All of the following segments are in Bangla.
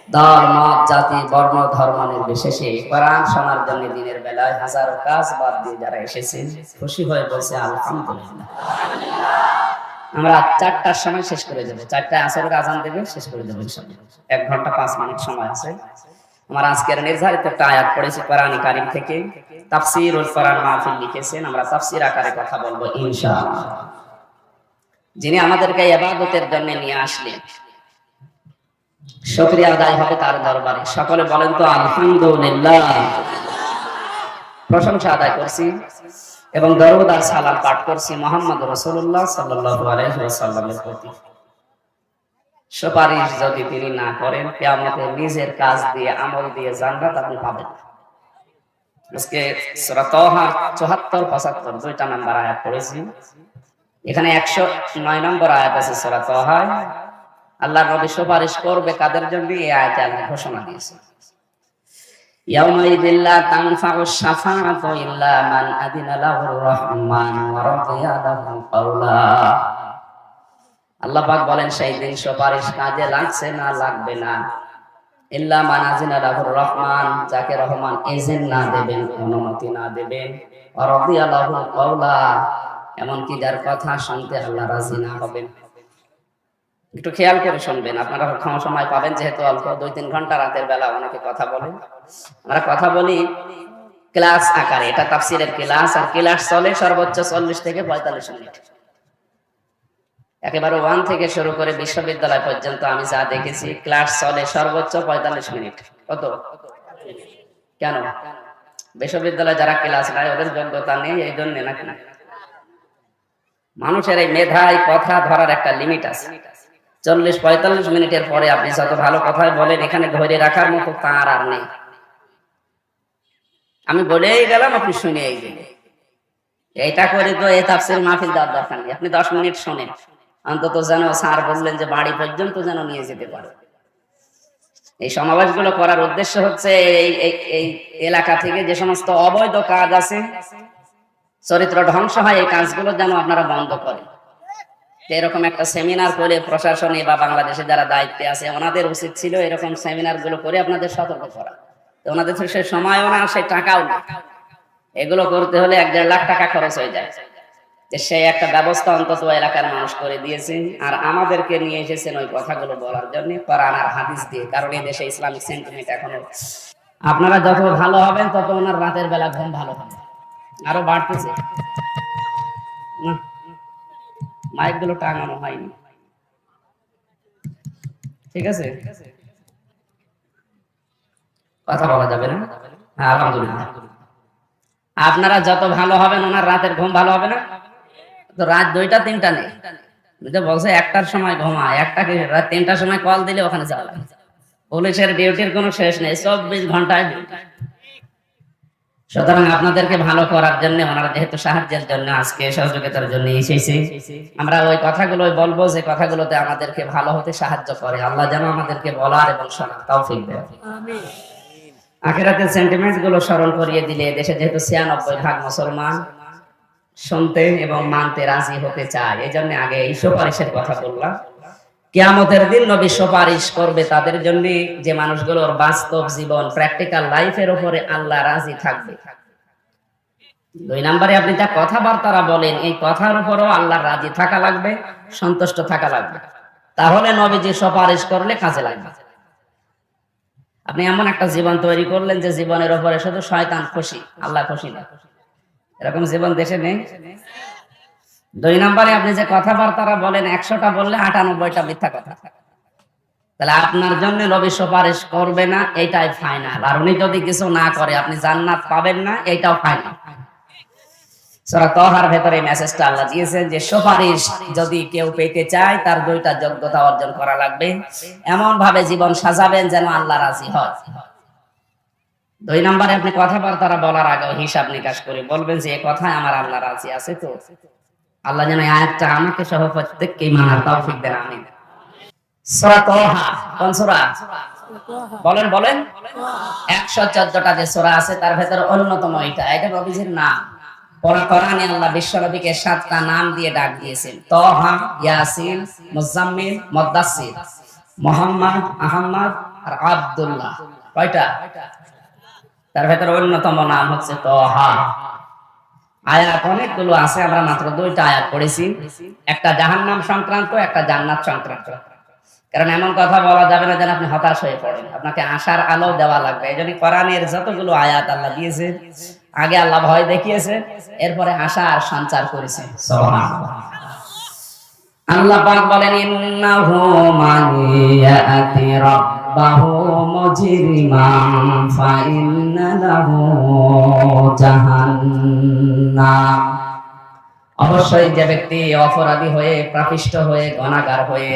দল মত জাতি বর্ণ ধর্ম নির্বিশেষে কোরআন শোনার জন্য দিনের বেলায় হাজারো কাজ বাদ দিয়ে যারা এসেছেন খুশি হয়ে বলছে আলহামদুলিল্লাহ। আমরা 4টার সময় শেষ করে দেবো, 4টায় আসরের আজান দেবে, শেষ করে দেবো ইনশাআল্লাহ। 1 ঘন্টা 5 মিনিট সময় আছে। আমার আজকের নির্ধারিত একটা আয়াত পড়েছি কোরআন কারীম থেকে, তাফসীরুল কোরআন মাহফিল লিখেছেন, আমরা তাফসীর আকারে কথা বলবো ইনশাআল্লাহ। যিনি আমাদেরকে ইবাদতের জন্য নিয়ে আসলেন, শুকরিয়া আদায় হবে তার দরবারে। সকলে বলেন তো আলহামদুলিল্লাহ। প্রশংসা আদায় করছি এবং দরুদ আর সালাম পাঠ করছি মুহাম্মদ রাসূলুল্লাহ সাল্লাল্লাহু আলাইহি ওয়াসাল্লামের প্রতি। সুপারিশ যদি তিনি না করেন, কিয়ামতে নিজের কাজ দিয়ে আমল দিয়ে জান্নাত আপনি পাবেন। আজকে সূরা তাহা ৭৪ ৭৫ দুইটা নাম্বার আয়াত পড়েছি। এখানে ১০৯ নম্বর আয়াত আছে সূরা তাহায়। আল্লাহর নবী সুপারিশ করবে কাদের জন্য, এই আয়াতে আল্লাহ ঘোষণা দিয়েছেন। ইয়াউমাইযিল লা তানফা'ু শাফাআতু ইল্লা মান আযিনা লাহুর রাহমান ওয়া রাদিয়া লাহু কাওলা। আল্লাহ পাক বলেন সেই দিন সুপারিশ কাজে লাগছে না, লাগবে না, ইল্লা মান আযিনা লাহুর রহমান, যাকে রহমান এজেন্ট না দেবেন, অনুমতি না দেবেন, ওয়া রাদিয়া লাহু কাওলা, এমনকি যার কথা শুনতে আল্লাহ রাজি না হবেন। একটু খেয়াল করে শুনবেন, আপনারা ক্ষমা সময় পাবেন যেহেতু অল্প, 2-3 ঘন্টা রাতের বেলা অনেকে কথা বলেন। আমরা কথা বলি ক্লাস আকারে, এটা তাফসীরের ক্লাস, আর ক্লাস চলে সর্বোচ্চ 40 থেকে 45 মিনিট। একেবারে 1 থেকে শুরু করে বিশ্ববিদ্যালয় পর্যন্ত আমি যা দেখেছি ক্লাস চলে সর্বোচ্চ 45 মিনিট। কত? কেন? বিশ্ববিদ্যালয়ে যারা ক্লাস নেয় ওদের যোগ্যতা নেই এই জন্য নাকি? মানুষের এই মেধায় কথা ধরার একটা লিমিট আছে। 40-45 মিনিটের পরে আপনি যত ভালো কথাই বলেন, এখানে ধরে রাখার মতো তার আর নেই। আমি বলেই গেলাম, আপনি শুনেই গেলেন। এইটা করে তো এই তাফসীর মাহফিল দেওয়ার দরকার নেই। আপনি 10 মিনিট শোনেন, অন্তত যেন স্যার বললেন যে বাড়ি পর্যন্ত যেন নিয়ে যেতে পারে। এই সমাবেশগুলো করার উদ্দেশ্য হচ্ছে এই এলাকা থেকে যে সমস্ত অবৈধ কাজ আছে, চরিত্র ধ্বংস হয়, এই কাজগুলো যেন আপনারা বন্ধ করেন। এরকম একটা সেমিনার করে প্রশাসনে বা বাংলাদেশে যারা দায়িত্বে আছে ওনাদের উচিত ছিল এরকম সেমিনার গুলো করে আপনাদের সতর্ক করা। ওনাদের সে সময়ও না, সে টাকাও না। এগুলো করতে হলে 1-1.5 লাখ টাকা খরচ হয়ে যায়। যে সে একটা ব্যবস্থা অন্তত এলাকার মানুষ করে দিয়েছে, আর আমাদেরকে নিয়ে এসেছেন ওই কথাগুলো বলার জন্য কোরআন আর হাদিস দিয়ে। কারণ এই দেশে ইসলামিক সেন্টিমেন্ট এখনো, আপনারা যত ভালো হবেন তত ওনার রাতের বেলা ঘুম ভালো হবে, আরো বাড়তেছে না। মাইক গুলো টাঙানো হয়নি, ঠিক আছে? কথা বলা যাবে না? হ্যাঁ, আলহামদুলিল্লাহ। আপনারা যত ভালো হবেন ওনার রাতের ঘুম ভালো হবে না। তো রাত 2টা-3টা নেই, বলছে 1টার সময় ঘুমায়, 1টাকে রাত 3টার সময় কল দিলে ওখানে যাওয়া লাগে। পুলিশের ডিউটির কোনো শেষ নেই, 24 ঘন্টায় ডিউটি। সুতরাং আপনাদেরকে ভালো করার জন্য, ওনারা যেহেতু সাহায্যের জন্য আজকে সহযোগিতার জন্য এসেছে, আমরা ওই কথাগুলোই বলবো যে কথাগুলোতে আমাদেরকে ভালো হতে সাহায্য করে। আল্লাহ যেন আমাদেরকে বলার এবং শোনার তৌফিক দেয়। আমিন। আখিরাতের সেন্টিমেন্ট গুলো স্মরণ করিয়ে দিলে, দেশে যেহেতু 96% মুসলমান শুনতে এবং মানতে রাজি হতে চায়, এই জন্য আগে এই সুপারিশের কথা বললাম। কিয়ামতের দিন নবী সুপারিশ করবে তাদের জন্য যে মানুষগুলোর বাস্তব জীবন, প্র্যাকটিক্যাল লাইফের উপরে আল্লাহ রাজি থাকবে। 2 নম্বরে আপনি যা কথাবার্তারা বলেন, এই কথার উপরও আল্লাহ রাজি থাকা লাগবে, সন্তুষ্ট থাকা লাগবে। তাহলে নবীজি সুপারিশ করলে কাজে লাগবে। আপনি এমন একটা জীবন তৈরি করলেন যে জীবনের উপরে শুধু শয়তান খুশি, আল্লাহ খুশি না, এরকম জীবন দেশে নেই। 2 নম্বরে আপনি যে কথাবার্তারা বলেন, 100টা বললে 98টা মিথ্যা কথা। তাহলে আপনার জন্য নবী সুপারিশ করবে না, এটাই ফাইনাল। আর উনি যদি কিছু না করে আপনি জান্নাত পাবেন না, এটাও ফাইনাল। সূরা তাহার ভেতরে মেসেজটা আল্লাহ দিয়েছেন যে সুপারিশ যদি কেউ পেতে চায় তার 2টা যোগ্যতা অর্জন করা লাগবে। এমন ভাবে জীবন সাজাবেন যেন আল্লাহ রাজি হয়। 2 নম্বরে আপনি কথাবার্তারা বলার আগে হিসাব নিকাশ করে বলবেন যে এই কথায় আমার আল্লাহ রাজি আছে তো। আল্লাহ যেন আয়াতটা আমাকে সহ প্রত্যেককে মানার তৌফিক দেন, আমিন। সূরা তাহা কোন সূরা? বলেন বলেন। 114টা যে সূরা আছে তার ভেতরে অন্যতম এটা নবীজির নাম। কোরআনে আল্লাহ বিশ্বনবীকে 7টা নাম দিয়ে ডাক দিয়েছেন: তাহা, ইয়াসিন, মুজাম্মিল, মুদাসসির, মুহাম্মদ, আহমদ, আর আব্দুল্লাহ। কয়টা? তার ভেতরে অন্যতম নাম হচ্ছে তহা। আয়াত অনেকগুলো আছে, আমরা মাত্র 2টা আয়াত পড়েছি। একটা জাহান্নাম সংক্রান্ত, একটা জান্নাত সংক্রান্ত। কারণ এমন কথা বলা যাবে না যেন আপনি হতাশ হয়ে পড়েন, আপনাকে আশার আলো দেওয়া লাগবে। এই জন্য কোরআনের যতগুলো আয়াত আল্লাহ দিয়েছে, আগে আল্লাহ ভয় দেখিয়েছে, এরপরে আশা আর সঞ্চার করেছে। সুবহানাল্লাহ। আল্লাহ পাক বলেন, ইন্নাহু মান ইয়াতি রাব্বাহু মুজরিমান ফাইন্না লাহু জাহান্নাম। অবশ্যই যে ব্যক্তি অপরাধী হয়ে, পাপিষ্ঠ হয়ে, গুনাহগার হয়ে,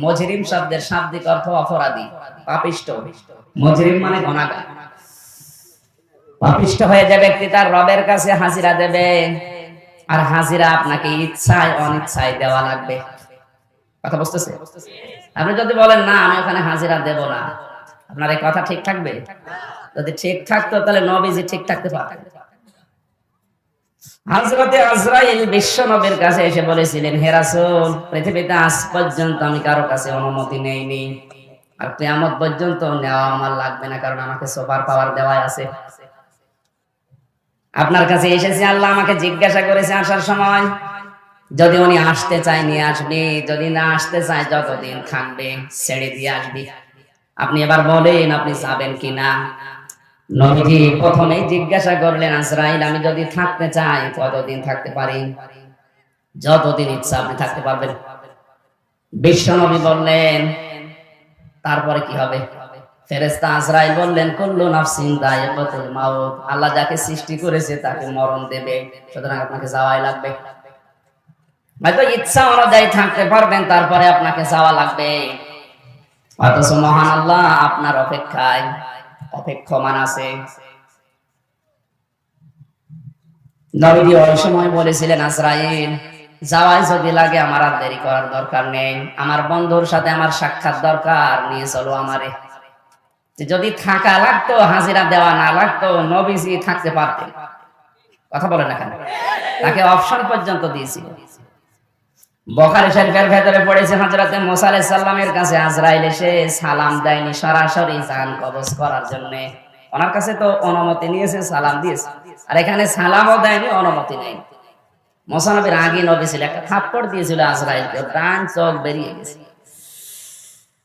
মুজরিম শব্দের শাব্দিক অর্থ অপরাধী, পাপিষ্ঠ। মুজরিম মানে গুনাহগার। পাপিষ্ঠ হয়ে যে ব্যক্তি তার রবের কাছে হাজিরা দেবে, আর হাজিরা আপনাকে ইচ্ছায় অনিচ্ছায় দেওয়া লাগবে। কথা বুঝতেছে? আপনি যদি বলেন না আমি ওখানে হাজিরা দেব না, আপনার এই কথা ঠিক থাকবে? যদি ঠিক থাকতো তাহলে নবীজি ঠিক থাকতে পারতেন। হযরতে আজরাইল বিশ্ব নবীর কাছে এসে বলেছিলেন, হে রাসূল, পৃথিবীতে আজ পর্যন্ত আমি কারো কাছে অনুমতি নেইনি, আর কিয়ামত পর্যন্ত নেওয়া আমার লাগবে না, কারণ আমাকে সুপার পাওয়ার দেওয়া আছে। আপনার কাছে এসেছি, আল্লাহ আমাকে জিজ্ঞাসা করেছে আসার সময়, যদি উনি আসতে চায় নিয়ে আসবি, যদি না আসতে চায় যতদিন থাকবে ছেড়ে দিয়ে আসবি। আপনি এবার বলেন আপনি যাবেন কিনা। নবীজি প্রথমেই জিজ্ঞাসা করলেন, আজরাইল আমি যদি থাকতে চাই কতদিন থাকতে পারি? যতদিন ইচ্ছা আপনি থাকতে পারবেন। বিশ্ব নবী বললেন, তারপরে কি হবে? ফেরেশতা আজরাইল বললেন, কুল্লু নাফসিন যায়িকাতুল মাউত, আল্লাহ যাকে সৃষ্টি করেছে তাকে মরণ দেবে, সুতরাং আপনাকে যাওয়াই লাগবে। হয়তো ইচ্ছা অনুযায়ী থাকতে পারবেন, তারপরে আপনাকে যাওয়া লাগবে। অথচ মহান আল্লাহ আপনার অপেক্ষায় অপেক্ষমান আছে। নবীজি ওই সময় বলেছিলেন, আজরাইল যাওয়াই যদি লাগে আমার আর দেরি করার দরকার নেই, আমার বন্ধুর সাথে আমার সাক্ষাৎ দরকার, নিয়ে চলো আমারে। যদি থাকা লাগতো, হাজিরা দেওয়া না লাগতো, নবীজি থাকতে পারতেন। কথা বলেন না কেন? তাকে অপশন পর্যন্ত দিয়েছিল। বুখারী শরীফের ভেতরে পড়েছে, হযরত মুসা আলাইহিস সালামের কাছে আজরাইল এসে সালাম দেয়নি, সরাসরি জান কবজ করার জন্য। ওনার কাছে তো অনুমতি নিয়েছে, সালাম দিয়েছে, আর এখানে সালামও দেয়নি, অনুমতি নেই। মুসা নবীর আগে নবী ছিল, একটা থাপ্পড় দিয়েছিল আজরাইলকে, ডান চোখ বেরিয়ে গেছে।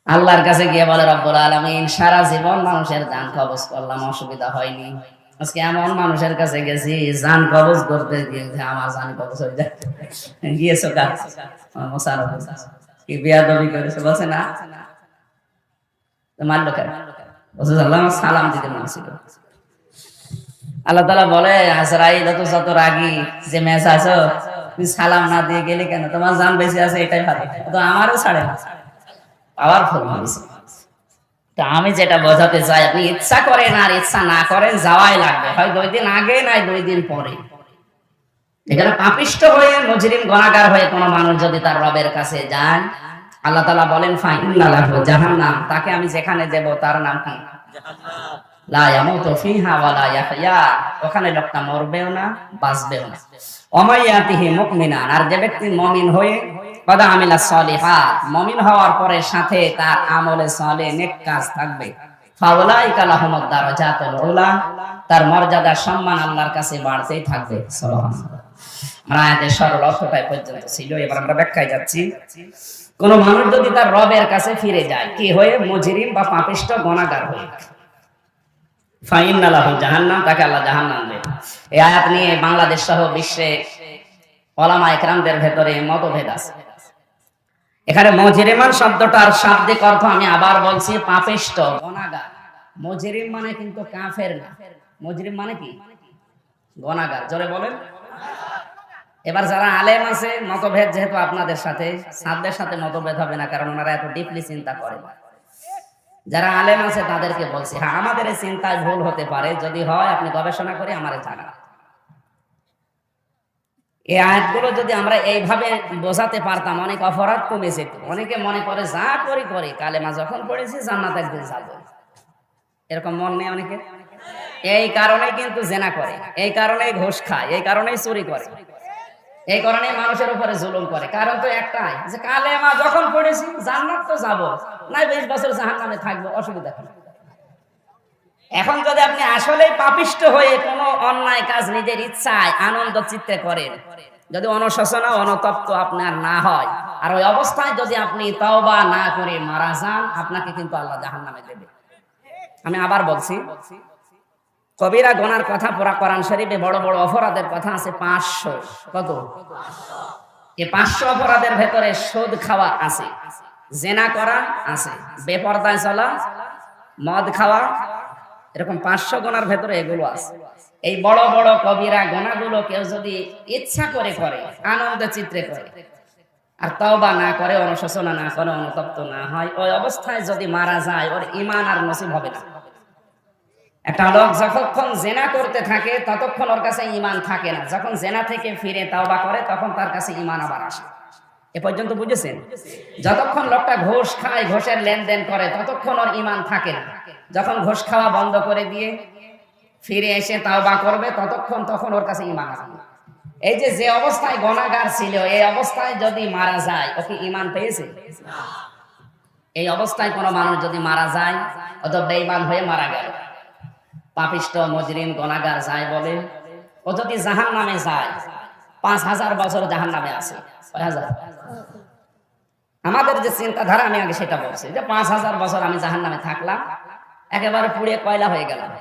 আল্লাহর কাছে গিয়ে বলে, রব্বুল আলামিন, সারা জীবন মানুষের জান কবজ করলাম, অসুবিধা হয়নি, আজকে এমন মানুষের কাছে গেছি জান কবজ করতে গিয়ে আমার জান কবজ হয়ে যায়। গিয়েছো কাজ মুসা নবী কি বেয়াদবি করেছে, বলছে না মারলো কেন? বলছে আল্লাহ সালাম দিতে মনে ছিল। আল্লাহ তাআলা বলে, আজরাইল তো যত রাগী যে মেসা আছো, তুমি সালাম না দিয়ে গেলে কেন? তোমার জান বেঁচে আছে এটাই ভালো, তো আমারও ছাড়ে না, পাওয়ারফুল মানুষ। তো আমি যেটা বোঝাতে চাই, আপনি ইচ্ছা করেন আর ইচ্ছা না করেন যাওয়াই লাগবে, হয় 2 দিন আগে নাই 2 দিন পরে। এখানে পাপিষ্ঠ হয়ে, মুজরিম গুনাহগার হয়ে কোন মানুষ যদি তার রবের কাছে যায়, আল্লাহ তাআলা বলেন ফাইন্না লাহু জাহান্নাম, তাকে আমি যেখানে দেব তার নাম কি? জাহান্নাম। লা ইয়ামুতু ফিহা ওয়া লা ইয়াহইয়া, ওখানে লোকটা মরবেও না, বাঁচবেও না। ওমাইয়াতিহি মুমিনান, আর যে ব্যক্তি মুমিন হয়ে কদা আমিলা সলিহাত, মুমিন হওয়ার পরে সাথে তার আমলে সালেহ নেক কাজ থাকবে, ফাউলাইকা লাহুমুদ দারাজাতুল উলা, তার মর্যাদা সম্মান আল্লাহর কাছে বাড়তেই থাকবে। সুবহানাল্লাহ। আয়াতের সরল অর্থটাই পর্যন্ত ছিল, এবার আমরা ব্যাখ্যায় যাচ্ছি। কোন মানুষ যদি তার রবের কাছে ফিরে যায়, কি হয়ে? মুজরিম বা পাপিষ্ঠ গুনাহগার হয়ে, ফাইন্না লাহু জাহান্নাম, তাকে আল্লাহ জাহান্নাম দেবে। এই আয়াত নিয়ে বাংলাদেশ সহ বিশ্বে উলামায়ে কেরামদের ভেতরে মতভেদ আছে। এখানে মুজরিমান শব্দটার শাব্দিক অর্থ আমি আবার বলছি, পাপিষ্ঠ, গুনাহগার। মুজরিম মানে কিন্তু কাফের না, মুজরিম মানে কি? গুনাহগার। জোরে বলেন। এবার যারা আলেম আছে, মতভেদ যেহেতু আপনাদের সাথে, সাদদের সাথে মতভেদ হবে না, কারণ ওনারা এত ডিপলি চিন্তা করে। যারা আলেম আছে তাদেরকে বলছি, হ্যাঁ আমাদের এই চিন্তায় ভুল হতে পারে, যদি হয় আপনি গবেষণা করে আমারে জানান। এই আয়াতগুলো যদি আমরা এইভাবে বোঝাতে পারতাম, অনেক অপরাধ কমে যেত। অনেকে মনে করে যা করি করি, কালেমা যখন পড়েছি জান্নাত একদিন যাব, এরকম মন নেই অনেকে। এই কারণে কিন্তু জেনা করে, এই কারণেই ঘুষ খায়, এই কারণেই চুরি করে, এই কারণেই মানুষের উপরে জুলুম করে। কারণ তো একটাই, যে কালেমা যখন পড়েছি জান্নাত তো যাব, না 20 বছর জাহান্নামে থাকবো, অসুবিধা নেই। এখন যদি আপনি আসলেই পাপিষ্ট হয়ে কোনো অন্যায় কাজ নিজের ইচ্ছায় আনন্দ চিত্তে করেন, যদি অনুশোচনা অনুতপ্ত আপনার না হয়, আর ওই অবস্থায় যদি আপনি তওবা না করে মারা যান, আপনাকে কিন্তু আল্লাহ জাহান্নামে দেবে। আমি আবার বলছি, কবিরা গুনার কথা পুরা কোরআন শরীফে বড় বড় অপরাধের কথা আছে 500। কত? এই 500 অপরাধের ভেতরে সুদ খাওয়া আছে, জেনা করা আছে, বেপরদায় চলা, মদ খাওয়া, এরকম 500 গুনার ভেতরে এগুলো আছে। এই বড় বড় কবিরা গুনাহগুলো কেউ যদি ইচ্ছা করে করে, আনন্দ চিত্রে করে, আর তওবা না করে, অনুশোচনা না করে, অনুতপ্ত না হয়, ওই অবস্থায় যদি মারা যায়, ওর ঈমান আর নসিব হবে না। একটা লোক যতক্ষণ জেনা করতে থাকে ততক্ষণ ওর কাছে ঈমান থাকে না, যখন জেনা থেকে ফিরে তওবা করে তখন তার কাছে ঈমান আবার আসে। এ পর্যন্ত বুঝেছেন? যতক্ষণ লোকটা ঘুষ খায়, ঘুষের লেনদেন করে, ততক্ষণ ওর ঈমান থাকে না। যখন ঘুষ খাওয়া বন্ধ করে দিয়ে ফিরে এসে তওবা করবে, তখন ওর কাছে ঈমান আসবে। এই যে অবস্থায় গুনাহগার ছিল, এই অবস্থায় যদি মারা যায়, ও কি ঈমান পেয়েছে? এই অবস্থায় কোনো মানুষ যদি মারা যায়, অথবা বেঈমান হয়ে মারা গেল, পাপিষ্ট মুজরিম গুনাহগার যায় বলে, ও যদি জাহান্নামে যায়, 5000 বছর জাহান্নামে আছে। কয় হাজার? আমাদের যে চিন্তাধারা, আমি আগে সেটা বলছি যে 5000 বছর আমি জাহান্নামে থাকলাম, একেবারে পুড়িয়ে কয়লা হয়ে গেলাম।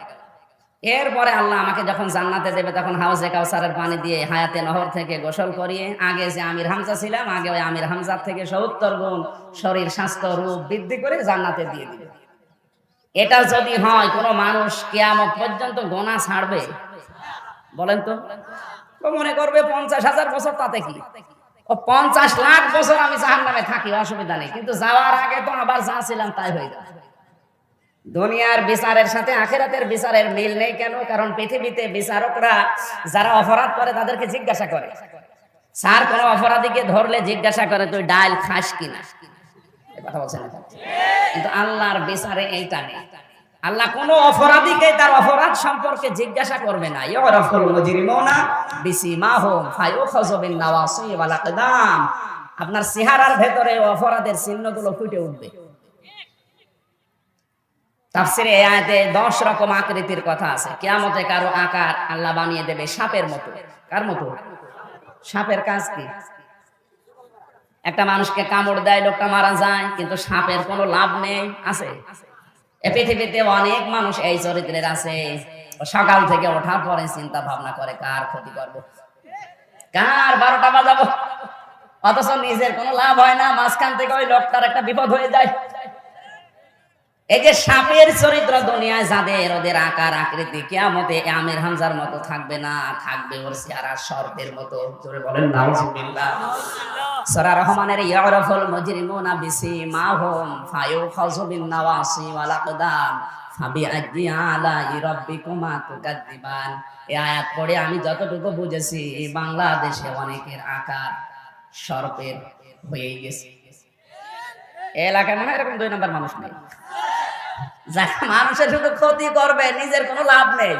এরপরে আল্লাহ আমাকে যখন জান্নাতে দেবে, তখন হাউজে কাউসারের পানি দিয়ে হায়াতে নহর থেকে গোসল করিয়ে, আগে যে আমির হামজা ছিলাম, আগে ওই আমির হামজার থেকে 70 গুণ শরীর, স্বাস্থ্য, রূপ বৃদ্ধি করে জান্নাতে দিয়ে দিবে। এটা যদি হয়, কোন মানুষ কিয়ামত পর্যন্ত গোনা ছাড়বে? বলেন তো। মনে করবে 50,000 বছর, তাতে কি? ও 50 লাখ বছর আমি জাহান্নামে থাকি, অসুবিধা নেই, কিন্তু যাওয়ার আগে তো আবার যা ছিলাম তাই হয়ে যাবে। দুনিয়ার বিচারের সাথে আখিরাতের বিচারের মিল নেই কেন? কারণ পৃথিবীতে বিচারকরা যারা অপরাধ করে তাদেরকে জিজ্ঞাসা করে, স্যার কোন অপরাধীকে ধরলে জিজ্ঞাসা করে তুই ডাল খাস কিনা। কথা বলছেন না? কিন্তু আল্লাহর বিচারে এইটা নেই। আল্লাহ কোন অপরাধীকে তার অপরাধ সম্পর্কে জিজ্ঞাসা করবে না। ইয়ারাফুল মুজরিমুনা বিসিমাহুম ফায়ুখাযু বিন নাওয়াসি ওয়াল আকদাম। আপনার চেহারার ভেতরে অপরাধের চিহ্নগুলো ফুটে উঠবে। তাফসীরে এই আয়াতে 10 রকম আকৃতির কথা আছে। কিয়ামতে কারো আকার আল্লাহ বানিয়ে দেবে সাপের মতো। কার মতো? সাপের কাজ কি? একটা মানুষকে কামড় দেয়, লোকটা মারা যায়, কিন্তু সাপের কোনো লাভ নেই। আছে? এ পৃথিবীতে অনেক মানুষ এই চরিত্রের আছে। সকাল থেকে ওঠার পরে চিন্তা ভাবনা করে কার ক্ষতি করব, কার 12টা বাজাবো, অথচ নিজের কোনো লাভ হয় না। মাঝখান থেকে ওই লোকটার একটা বিপদ হয়ে যায়। এই যে সাপের চরিত্র দুনিয়ায় যাদের, ওদের আকার আকৃতি কিয়ামতে আমির হামজার মতো থাকবে না, থাকবে ওর চেহারা সর্পের মতো। জোরে বলেন নাউজুবিল্লাহ। সূরা রহমানের ইয়ারাফুল মুজরিমুনা বিসিমাহুম ফায়ুখাযু বিন নাওয়াসি ওয়াল আকদাম ফাবিআইয়ি আলাই রাব্বিকুমা তুকাদ্দিবান। এই আয়াত পড়ে আমি যতটুকু বুঝেছি, বাংলাদেশে অনেকের আকার সর্পের হয়ে গেছে। এলাকায় মনে হয় এরকম 2 নম্বর মানুষ নেই, যারা মানুষের শুধু ক্ষতি করবে, নিজের কোনো লাভ নেই।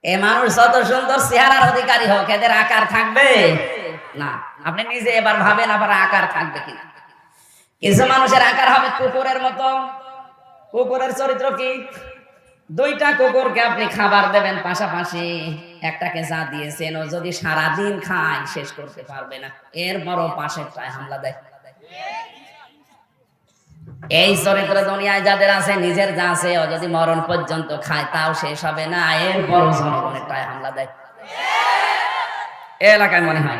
এই মানুষ যত সুন্দর চেহারার অধিকারী হোক, এদের আকার থাকবে না। আপনি নিজে এবার ভাবেন, আবার আকার থাকবে কিনা। কিছু মানুষের আকার হবে কুকুরের মতো। কুকুরের চরিত্র কি? 2টা কুকুরকে আপনি খাবার দেবেন পাশাপাশি, একটাকে যা দিয়েছেন ও যদি সারাদিন খায় শেষ করতে পারবে না, এরপরও পাশেরটায় হামলা দেয়। এই চরিত্র দুনিয়ায় যাদের আছে, নিজের যা আছে ও যদি মরণ পর্যন্ত খায় তাও শেষ হবে না, এরপর জনগণের টায় হামলা দেয়। এলাকায় মনে হয়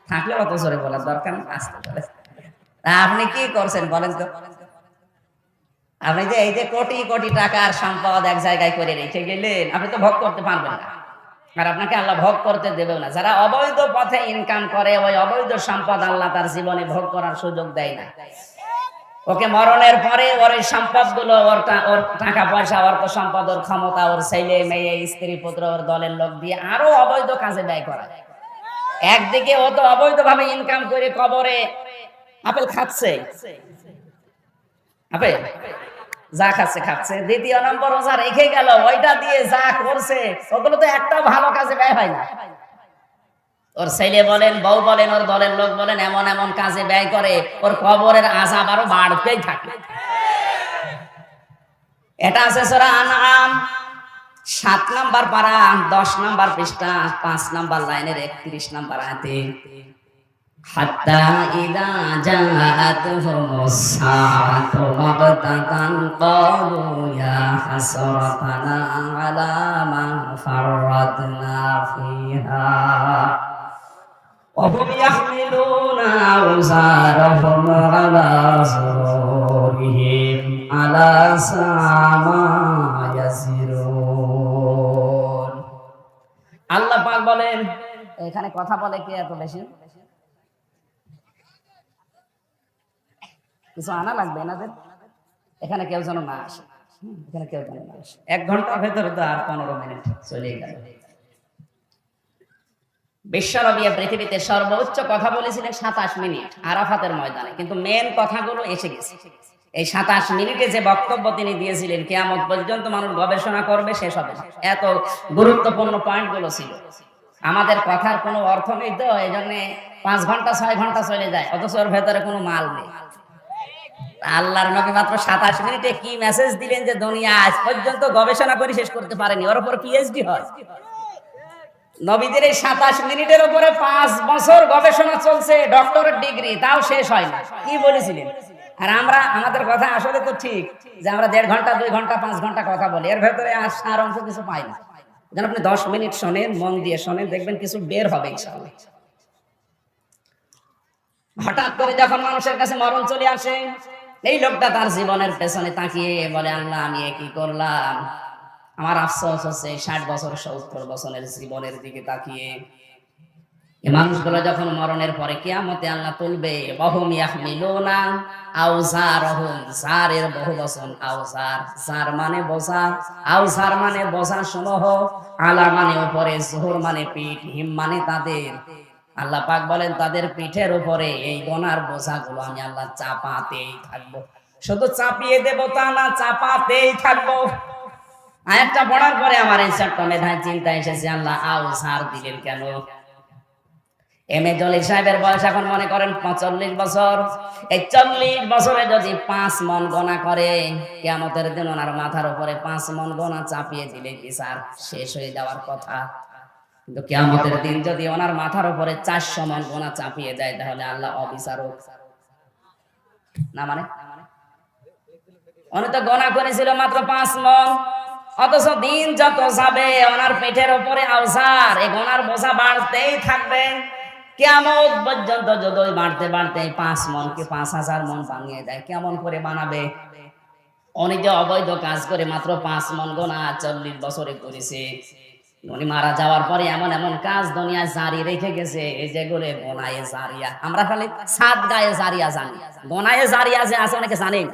থাকলে অত জোরে বলার দরকার নেই, আসতে পারে। আপনি কি করছেন বলেন তো? আপনি যে এই যে কোটি কোটি টাকার সম্পদ এক জায়গায় করে রেখে গেলেন, আপনি তো ভোগ করতে পারবেন না, আর আপনাকে আল্লাহ ভোগ করতে দেবেও না। যারা অবৈধ পথে ইনকাম করে, ওই অবৈধ সম্পদ আল্লাহ তার জীবনে ভোগ করার সুযোগ দেয় না। ওকে মরণের পরে ওর এই সম্পদ গুলো, ওর টাকা পয়সা, অর্থ সম্পদ, ওর ক্ষমতা, ওর ছেলে মেয়ে, স্ত্রী পুত্র, ওর দলের লোক দিয়ে আরো অবৈধ কাজে ব্যয় করা। একদিকে ও তো অবৈধ ভাবে ইনকাম করে কবরে আপেল খাচ্ছে, আপেল যা খাচ্ছে। দ্বিতীয় নম্বর ও যা রেখে গেল, ওইটা দিয়ে যা করছে, ওগুলো তো একটা ভালো কাজে ব্যয় হয় না। ওর ছেলে বলেন, বউ বলেন, ওর দলের লোক বলেন, এমন এমন কাজে ব্যয় করে ওর কবরের আযাব আরো বাড়তেই থাকে। এটা আছে সূরা আনআম 7 নাম্বার পারা 10 নাম্বার পৃষ্ঠা 5 নাম্বার লাইনের 31 নাম্বার আয়াতে, হাত্তা ইযা জাআতুহুমুস সাআতু বাগতাতান ক্বালু ইয়া হাসরাতানা আলা মা ফাররাতনা ফিহা ওয়া হুম ইয়াহমিলুনা আওযারহুম আলা যুরুরিহিম আলা সামা ইয়াসিরুন। আল্লাহ পাক বলেন, এখানে কথা বলে কে এত বেশি? কিছু আনা লাগবে এনাদের, এখানে কেউ যেন না আসে, এখানে কেউ যেন না আসে। 1 ঘন্টার ভেতরে তো আর 15 মিনিট চলে গেল। বিশ্বনবী পৃথিবীতে সর্বোচ্চ কথা বলেছিলেন 27 মিনিট আরাফাতের ময়দানে, কিন্তু মেন কথাগুলো এসে গেছে। এই 27 মিনিটে যে বক্তব্য তিনি দিয়েছিলেন কিয়ামত পর্যন্ত মানুষ গবেষণা করবে, শেষ হবে না। এত গুরুত্বপূর্ণ পয়েন্টগুলো ছিল। আমাদের কথার কোনো অর্থ নেই তো, এই জন্য 5 ঘন্টা 6 ঘন্টা চলে যায়, অথচ ওর ভেতরে কোনো মাল নেই। আল্লাহর নবী মাত্র 27 মিনিটে কি মেসেজ দিলেন যে দুনিয়া আজ পর্যন্ত গবেষণা করে শেষ করতে পারেনি। ওর উপর পিএইচডি হয়। নবীদের এই 27 মিনিটের উপরে 5 বছর গবেষণা চলছে, ডক্টরেট ডিগ্রি, তাও শেষ হয় না। কি বলেছিলেন? আর আমরা, আমাদের কথা আসলে তো ঠিক যে আমরা 1.5 ঘন্টা 2 ঘন্টা 5 ঘন্টা কথা বলি, এর ভেতরে আর সার অংশ কিছু পাই না। যেন আপনি 10 মিনিট শোনেন, মন দিয়ে শোনেন, দেখবেন কিছু বের হবে ইনশাআল্লাহ। হঠাৎ করে যখন মানুষের কাছে মরণ চলে আসে, এই লোকটা তার জীবনের পেছনে তাকিয়ে বলে, আল্লাহ আমি কি করলাম? আমার আফসোস হচ্ছে 60 বছর 70 বছরের জীবনের দিকে তাকিয়ে। এই মানুষগুলো যখন মরণের পরে কিয়ামতে আল্লাহ তুলবে, ওয়াহুম ইয়াহমিলুনা আওযারহুম, জারের বহুবচন আওযার, জার মানে বোঝা, আওযার মানে বোঝা সমূহ, আলা মানে উপরে, জুহুর মানে পিঠ, হিম মানে তাদের। আল্লাহ পাক বলেন তাদের পিঠের উপরে এই গোনার বোঝাগুলো আমি আল্লাহ চাপাতেই থাকবো। শুধু চাপিয়ে দেব তা না, চাপাতেই থাকবো। আয়াতটা পড়ার পরে আমার এই ছোট্ট মেধায় চিন্তা এসেছে, আল্লাহ আওযার দিলেন কেন? এম এ জলিল সাহেবের বয়স এখন মনে করেন 45 বছর। এই 40 বছরে যদি 5 মন গোনা করে, কিয়ামতের দিন ওনার মাথার উপরে 5 মন গোনা চাপিয়ে দিলে বিচার শেষ হয়ে যাওয়ার কথা। কিন্তু কিয়ামতের দিন যদি ওনার মাথার উপরে 400 মন গোনা চাপিয়ে দেয়, তাহলে আল্লাহ অবিচারক না? মানে উনি তো গোনা করেছিল মাত্র 5 মন, অথচ দিন যত যাবে ওনার পেটের উপরে আওযার, এই গোনার বোঝা বাড়তেই থাকবে। কিয়ামত পর্যন্ত যদি বাড়তে বাড়তে 5 মন কি 5000 মন বানিয়ে দেয়, কেমন করে বানাবে? উনি যে অবৈধ কাজ করে মাত্র 5 মন গোনা 40 বছরে করেছে। উনি মারা যাওয়ার পরে এমন এমন কাজ দুনিয়ায় জারি রেখে গেছে, এই যেগুলো গোনায়ে জারিয়া। আমরা খালি সাত গায়ে জারিয়া জানি, গোনায়ে জারিয়া যে আছে অনেকে জানেন।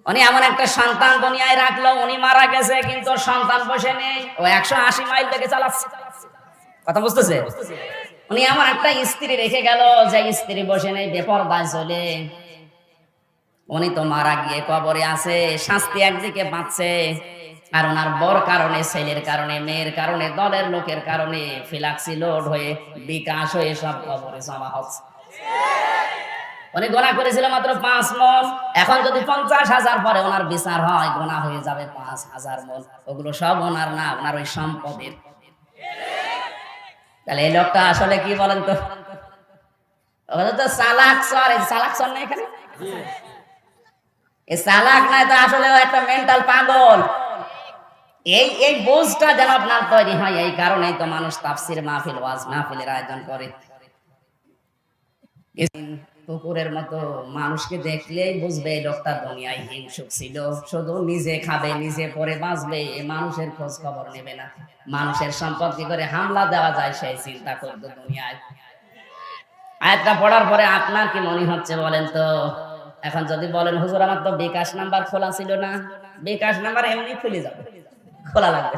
উনি এমন একটা সন্তান দুনিয়ায় রাখলো, উনি মারা গেছে কিন্তু সন্তান বসে নেই, ও 180 মাইল থেকে চালাচ্ছে। কথা বুঝতেছে? উনি এমন একটা স্ত্রী রেখে গেল যে স্ত্রী বসে নেই, বেপরদায় চলে। উনি তো মারা গিয়ে কবরে আছে, শাস্তি একদিকে পাচ্ছে, আর ওনার বর কারণে, ছেলের কারণে, মেয়ের কারণে, দলের লোকের কারণে ফিলাক্সি লোড হয়ে, বিকাশ হয়ে সব কবরে জমা হচ্ছে। উনি গোনা করেছিল মাত্র 5 মন, এখন যদি 50,000 পরে ওনার বিচার হয়, গোনা হয়ে যাবে 5,000 মন। ওগুলো সব ওনার না, ওনার ওই সম্পদের। তাহলে এই লোকটা আসলে কি বলেন তো? ওগুলো তো চালাক চর, এই চালাক চর না এখানে, এই চালাক নাই তো আসলে ও একটা মেন্টাল পাগল। এই এই বোঝটা যেন আপনার তৈরি হয়, এই কারণেই তো মানুষ তাফসির মাহফিল, ওয়াজ মাহফিলের আয়োজন করে। কুকুরের মতো মানুষকে দেখলেই বুঝবে এই লোকটা দুনিয়ায় হিংসুক ছিল, শুধু নিজে খাবে, নিজে পরে বাঁচবে, মানুষের খোঁজ খবর নেবে না। মানুষের সম্পদ কি করে হামলা দেওয়া যায় সেই চিন্তা করতো দুনিয়ায়। আয়াতটা পড়ার পরে আপনার কি মনে হচ্ছে বলেন তো? এখন যদি বলেন হুজুর আমার তো বিকাশ নাম্বার খোলা ছিল না, বিকাশ নাম্বার এমনি খুলে যাবে, খোলা লাগবে।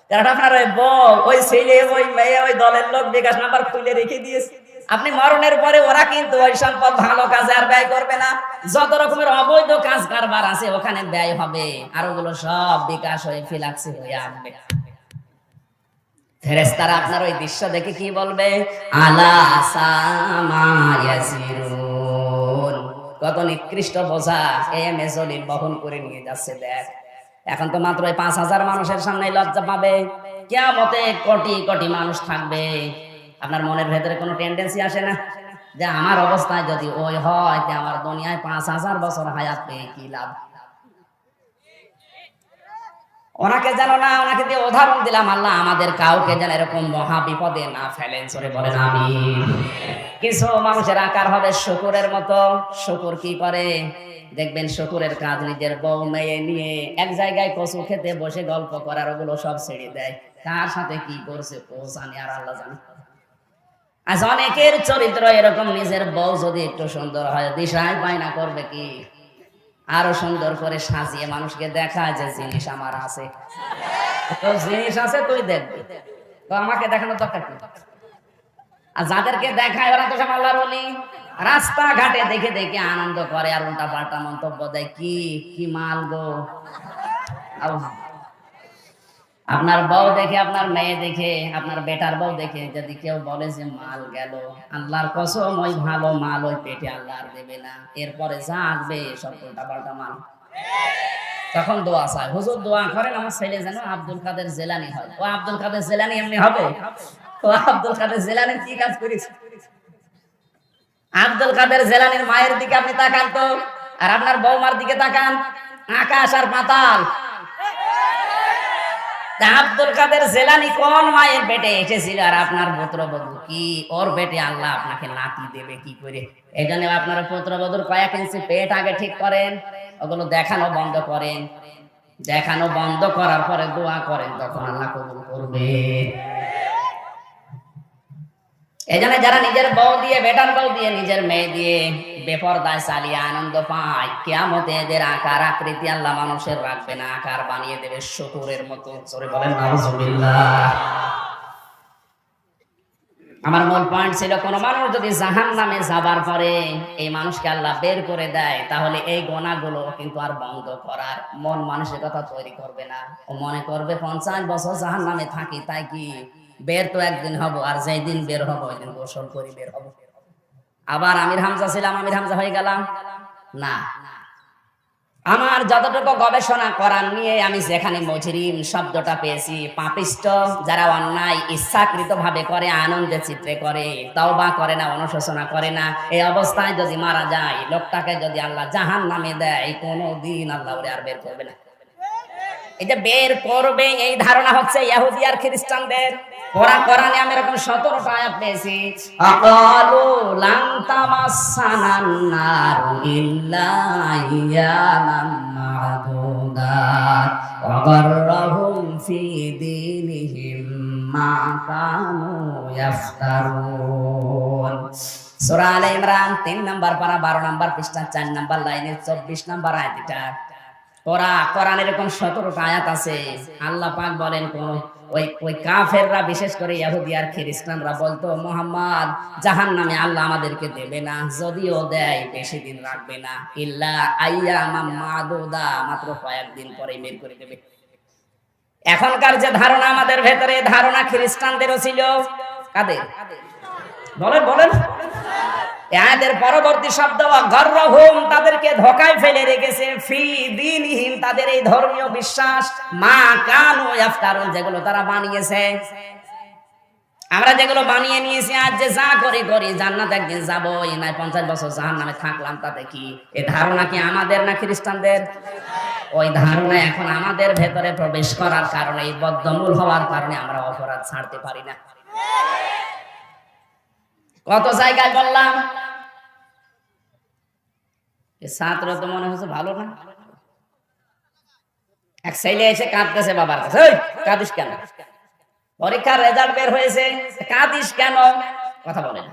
কারণ আপনার ওই বউ, ওই ছেলে, ওই মেয়ে, ওই দলের লোক বিকাশ নাম্বার খুলে রেখে দিয়েছে। আপনি মরণের পরে ওরা কিন্তু ওই সম্পদ ভালো কাজে আর ব্যয় করবে না। যত রকমের অবৈধ কাজ কারবার আছে ওখানে ব্যয় হবে, আর ওগুলো সব বিকাশ হয়ে ফিলাক্সি হয়ে আসবে। ফেরেশতারা আপনার ওই দৃশ্য দেখে কি বলবে? আলা সামা ইয়াসিরুন, কত নিকৃষ্ট বোঝা এমএ জলিল বহন করে নিয়ে যাচ্ছে দেখ। এখন তো মাত্র 5,000 মানুষের সামনে লজ্জা পাবে, কিয়ামতে কোটি কোটি মানুষ থাকবে। আপনার মনের ভেতরে কোনো টেন্ডেন্সি আসে না যে আমার অবস্থায় যদি ওই হয়, তে আমার দুনিয়ায় 5,000 বছর হায়াত পেয়ে কি লাভ? ওনাকে জানো না, ওনাকে দিয়ে উদাহরণ দিলাম, আল্লাহ আমাদের কাউকে যেন এরকম মহা বিপদে না ফেলেন, সরে বলেন আমিন। কিছু মানুষের আকার হবে শুকুরের মতো। শুকুর কি করে দেখবেন, শুকুরের কাজ নিজের বউ মেয়ে নিয়ে এক জায়গায় কচু খেতে বসে গল্প করার, ওগুলো সব ছেড়ে দেয়। কার সাথে কি করছে জানি আর আল্লাহ জানে। আজ অনেকের চরিত্র এরকম, নিজের বউ যদি একটু সুন্দর হয় দিশায় পায় না, করবে কি? আরো সুন্দর করে সাজিয়ে মানুষকে দেখায় যে জিনিস আমার আছে। তো জিনিস আছে তুই দেখবি, তো আমাকে দেখানোর দরকার কি? আর যাদেরকে দেখায় ওরা তো সব আল্লাহর ওলি। রাস্তাঘাটে দেখে দেখে আনন্দ করে আর উল্টা পাল্টা মন্তব্য দেয়, কি কি মাল গো। আপনার বউ দেখে, আপনার মেয়ে দেখে, আপনার বেটার বউ দেখে যদি কেউ বলে যে মাল গেল, আল্লাহর কসম ওই ভালো মাল ওই পেটে আল্লাহ আর দেবে না। এরপরে যা আসবে সব উল্টা পাল্টা মাল। তখন দোয়া চায়, হুজুর দোয়া করেন আমার ছেলে যেন আব্দুল কাদের জেলানি হয়। ও আব্দুল কাদের জেলানি এমনি হবে? ও আব্দুল কাদের জেলানি কি কাজ করেছে? আব্দুল কাদের জেলানির মায়ের দিকে আপনি তাকান তো, আর আপনার বৌমার দিকে তাকান, আকাশ আর পাতাল। আব্দুল কাদের জেলানি কোন মায়ের পেটে এসেছিল, আর আপনার পুত্রবধূ কি ওর পেটে আল্লাহ আপনাকে নাতি দেবে কি করে? এই জন্য আপনার পুত্রবধূর কয়েক ইঞ্চি পেট আগে ঠিক করেন, ওগুলো দেখানো বন্ধ করেন। দেখানো বন্ধ করার পরে দোয়া করেন, তখন আল্লাহ কবুল করবে। এই জন্য যারা নিজের বউ দিয়ে, বেটার বউ দিয়ে, নিজের মেয়ে দিয়ে বেপরদায় চালিয়ে আনন্দ পায়, কিয়ামতে এদের আকার আকৃতি আল্লাহ মানুষের রাখবে না, আকার বানিয়ে দেবে শুকুরের মতো। সরে বলেন নাউজুবিল্লাহ। আমার মূল পয়েন্ট ছিল, কোন মানুষ যদি জাহান্নামে যাবার পরে এই মানুষকে আল্লাহ বের করে দেয়, তাহলে এই গোনাগুলো কিন্তু আর বন্ধ করার মন মানসিকতা তৈরি করবে না। ও মনে করবে 50 বছর জাহান্নামে থাকি, তাই কি বের তো একদিন হব, আর যেই দিন বের হব ওই দিন গোসল করে বের হব। আবার আমির হামজা ছিলাম, আমির হামজা হয়ে গেলাম না। আমার যতটুকু গবেষণা করার নিয়ে আমি যেখানে মুজরিম শব্দটা পেয়েছি, পাপিষ্ট যারা অন্যায় ইচ্ছাকৃত ভাবে করে, আনন্দে চিত্রে করে, তওবা করে না, অনুশোচনা করে না, এই অবস্থায় যদি মারা যায়, লোকটাকে যদি আল্লাহ জাহান্নামে দেয়, কোনোদিন আল্লাহ ওরে আর বের করবে না। এই যে বের করবে, এই ধারণা হচ্ছে ইহুদি আর খ্রিস্টানদের। কোরআনে আমি এরকম 17টা আয়াত পেয়েছি। আকালু লান তামাসসানান নারু ইল্লা আইয়ামান মা'দুদাত ওয়া গাররাহুম ফি দীনিহিম মা কানু ইফতারুন। সূরা আলে ইমরান 3 নাম্বার পারা 12 নাম্বার পৃষ্ঠা 4 নাম্বার লাইনে 24 নাম্বার আয়াত। এটা কোরআন এরকম 17টা আয়াত আছে। আল্লাহ পাক বলেন, ওই কাফেররা, বিশেষ করে ইহুদি আর খ্রিস্টানরা বলতো, মুহাম্মদ জাহান্নামে আল্লাহ আমাদেরকে দেবে না, যদিও দেয় বেশি দিন রাখবে না, ইল্লা আইয়ামাম মাদুদা, মাত্র কয়েকদিন পরে বের করে দেবে। এখনকার যে ধারণা আমাদের ভেতরে, ধারণা খ্রিস্টানদেরও ছিল। কাদের? বলেন বলেন। এদের পরবর্তী শব্দ গাররাহুম, তাদেরকে ধোঁকায় ফেলে রেখেছে, ফি দীনিহিম, তাদের এই ধর্মীয় বিশ্বাস, মা কানু ইফতারুন, যেগুলো তারা বানিয়েছে। আমরা যেগুলো বানিয়ে নিয়েছি, আজ যে যা করি জান্নাত একদিন যাবই, না 50 বছর জাহান্নামে থাকলাম, তাতে কি? এই ধারণা কি আমাদের না খ্রিস্টানদের? ওই ধারণা এখন আমাদের ভেতরে প্রবেশ করার কারণে, এই বদ্ধমূল হওয়ার কারণে আমরা অপরাধ ছাড়তে পারি না। কত জায়গায় বললাম, ছাত্র তো মনে হচ্ছে ভালো না। এক ছেলে এসে কাঁদতেছে বাবার কাছে, কাঁদিস কেন? পরীক্ষার রেজাল্ট বের হয়েছে, কাঁদিস কেন? কথা বলে না।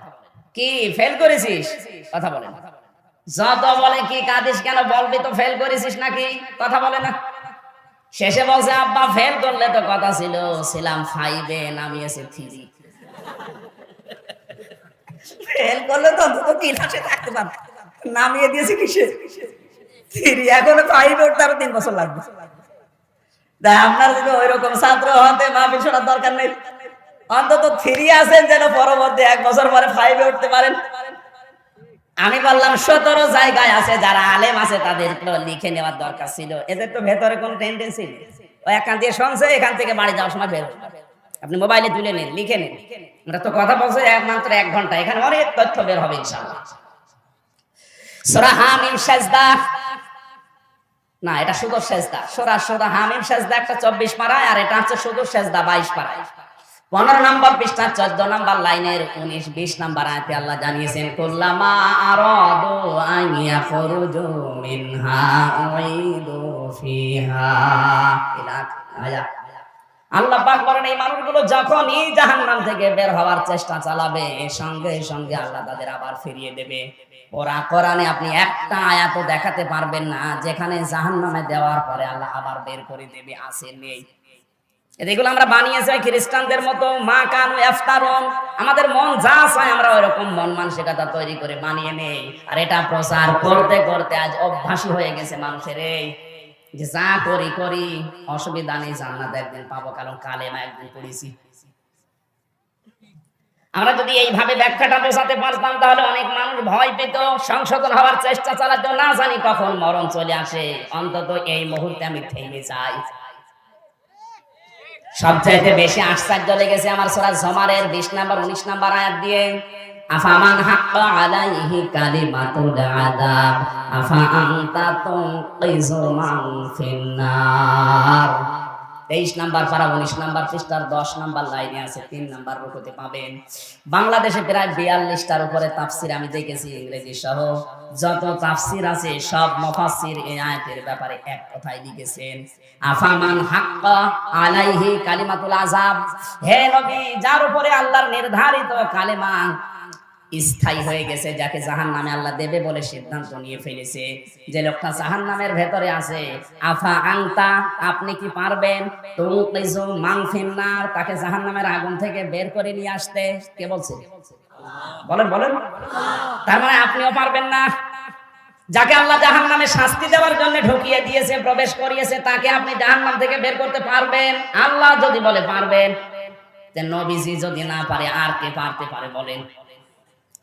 কি ফেল করেছিস? কথা বলে না। যত বলে কি কাঁদিস কেন, বলবি তো ফেল করেছিস নাকি? কথা বলে না। শেষে বলছে, আব্বা ফেল করলে তো কথা ছিল, ছিলাম 5-এ, নামিয়েছে 3। ফেল করলে তো অন্তত ক্লাসে থাকতে পারত, নামিয়ে দিয়েছে কিসে? 3। এখনো 5-এ উঠতে আরো 3 বছর লাগবে। তাই আপনার যদি ওই রকম ছাত্র হতে মাহফিল শোনার দরকার নেই। অন্তত 3 আছেন যেন পরবর্তী 1 বছর পরে 5 এ উঠতে পারেন। আমি বললাম 17 জায়গায় আছে, যারা আলেম আছে তাদের লিখে নেওয়ার দরকার ছিল। এদের তো ভেতরে কোনো টেন্ডেন্সি নেই, ও এখান দিয়ে শুনছে, এখান থেকে বাড়ি যাওয়ার সময় বের হবে। আপনি মোবাইলে তুলে নেন, লিখে নেন। আমরা তো কথা বলছি মাত্র 1 ঘন্টা, এখানে অনেক তথ্য বের হবে ইনশাআল্লাহ। সূরা হামিম সাজদা, না এটা শুধু সাজদা। সূরা হামিম সাজদা একটা 24 পারায়, আর এটা হচ্ছে শুধু সাজদা 22 পারায়। 15 নম্বর পৃষ্ঠা 14 নম্বর লাইনের 19-20 নম্বর আয়াতে আল্লাহ জানিয়েছেন, কুল্লামা আরাদু আন ইয়াখরুজু মিনহা উইদু ফিহা। আয়া আল্লাহ পাক বলেন, এই মানুষগুলো যখনই জাহান্নাম থেকে বের হওয়ার চেষ্টা চালাবে, সঙ্গে সঙ্গে আল্লাহ তাদের আবার ফিরিয়ে দেবে। ওরা কোরআনে আপনি একটা আয়াত দেখাতে পারবেন না যেখানে জাহান্নামে দেওয়ার পরে আল্লাহ আবার বের করে দেবে, আছে নেই। এগুলো আমরা বানিয়েছি খ্রিস্টানদের মতো, মা কানু ইফতারুন। আমাদের মন যা চায় আমরা ওইরকম মন মানসিকতা তৈরি করে বানিয়ে নেই, আর এটা প্রচার করতে করতে আজ অভ্যাসী হয়ে গেছে মানুষের। এই যে যা করি করি, অসুবিধা নেই, জান্নাত একদিন পাবো, কারণ কালেমা একদিন পড়েছি। আমরা যদি এইভাবে ব্যাখ্যাটা বোঝাতে পারতাম তাহলে অনেক মানুষ ভয় পেত, সংশোধন হওয়ার চেষ্টা চালাতো। না জানি কখন মরণ চলে আসে, অন্তত এই মুহূর্তে আমি থেমে যাই। সবচাইতে বেশি আশ্চর্য লেগেছে আমার সূরা জুমারের 20 নম্বর 19 নম্বর আয়াত দিয়ে, আফামান হাক্কা আলাইহি কালিমাতুল আযাব আফা আনতা তুনকিযু মান ফিন্নার। 23 নম্বর পারা 19 নম্বর পৃষ্ঠার 10 নম্বর লাইনে আছে, 3 নম্বর রুকুতে পাবেন। বাংলাদেশে প্রায় 42টার উপরে তাফসীর আমি দেখেছি, ইংরেজি সহ যত তাফসীর আছে সব মুফাসসির এই আয়াতের ব্যাপারে এক কথাই লিখেছেন, আফামান হাক্কা আলাইহি কালিমাতুল আযাব। হে নবী, যার উপরে আল্লাহর নির্ধারিত কালেমা স্থায়ী হয়ে গেছে, যাকে জাহান্নামে আল্লাহ দেবে বলে সিদ্ধান্ত নিয়ে ফেলেছে, যে লোকটা জাহান্নামের ভেতরে আছে, আফা আনতা, আপনি কি পারবেন তুনকিযু মান ফিন্নার, তাকে জাহান্নামের আগুন থেকে বের করে নিয়ে আসতে? কে বলছে? বলেন বলেন। তার মানে আপনিও পারবেন না। যাকে আল্লাহ জাহান্নামে শাস্তি দেওয়ার জন্য ঢুকিয়ে দিয়েছে, প্রবেশ করিয়েছে, তাকে আপনি জাহান্নাম থেকে বের করতে পারবেন? আল্লাহ যদি বলে পারবেন, যে নবীজি যদি না পারে আর কে পারতে পারে বলেন?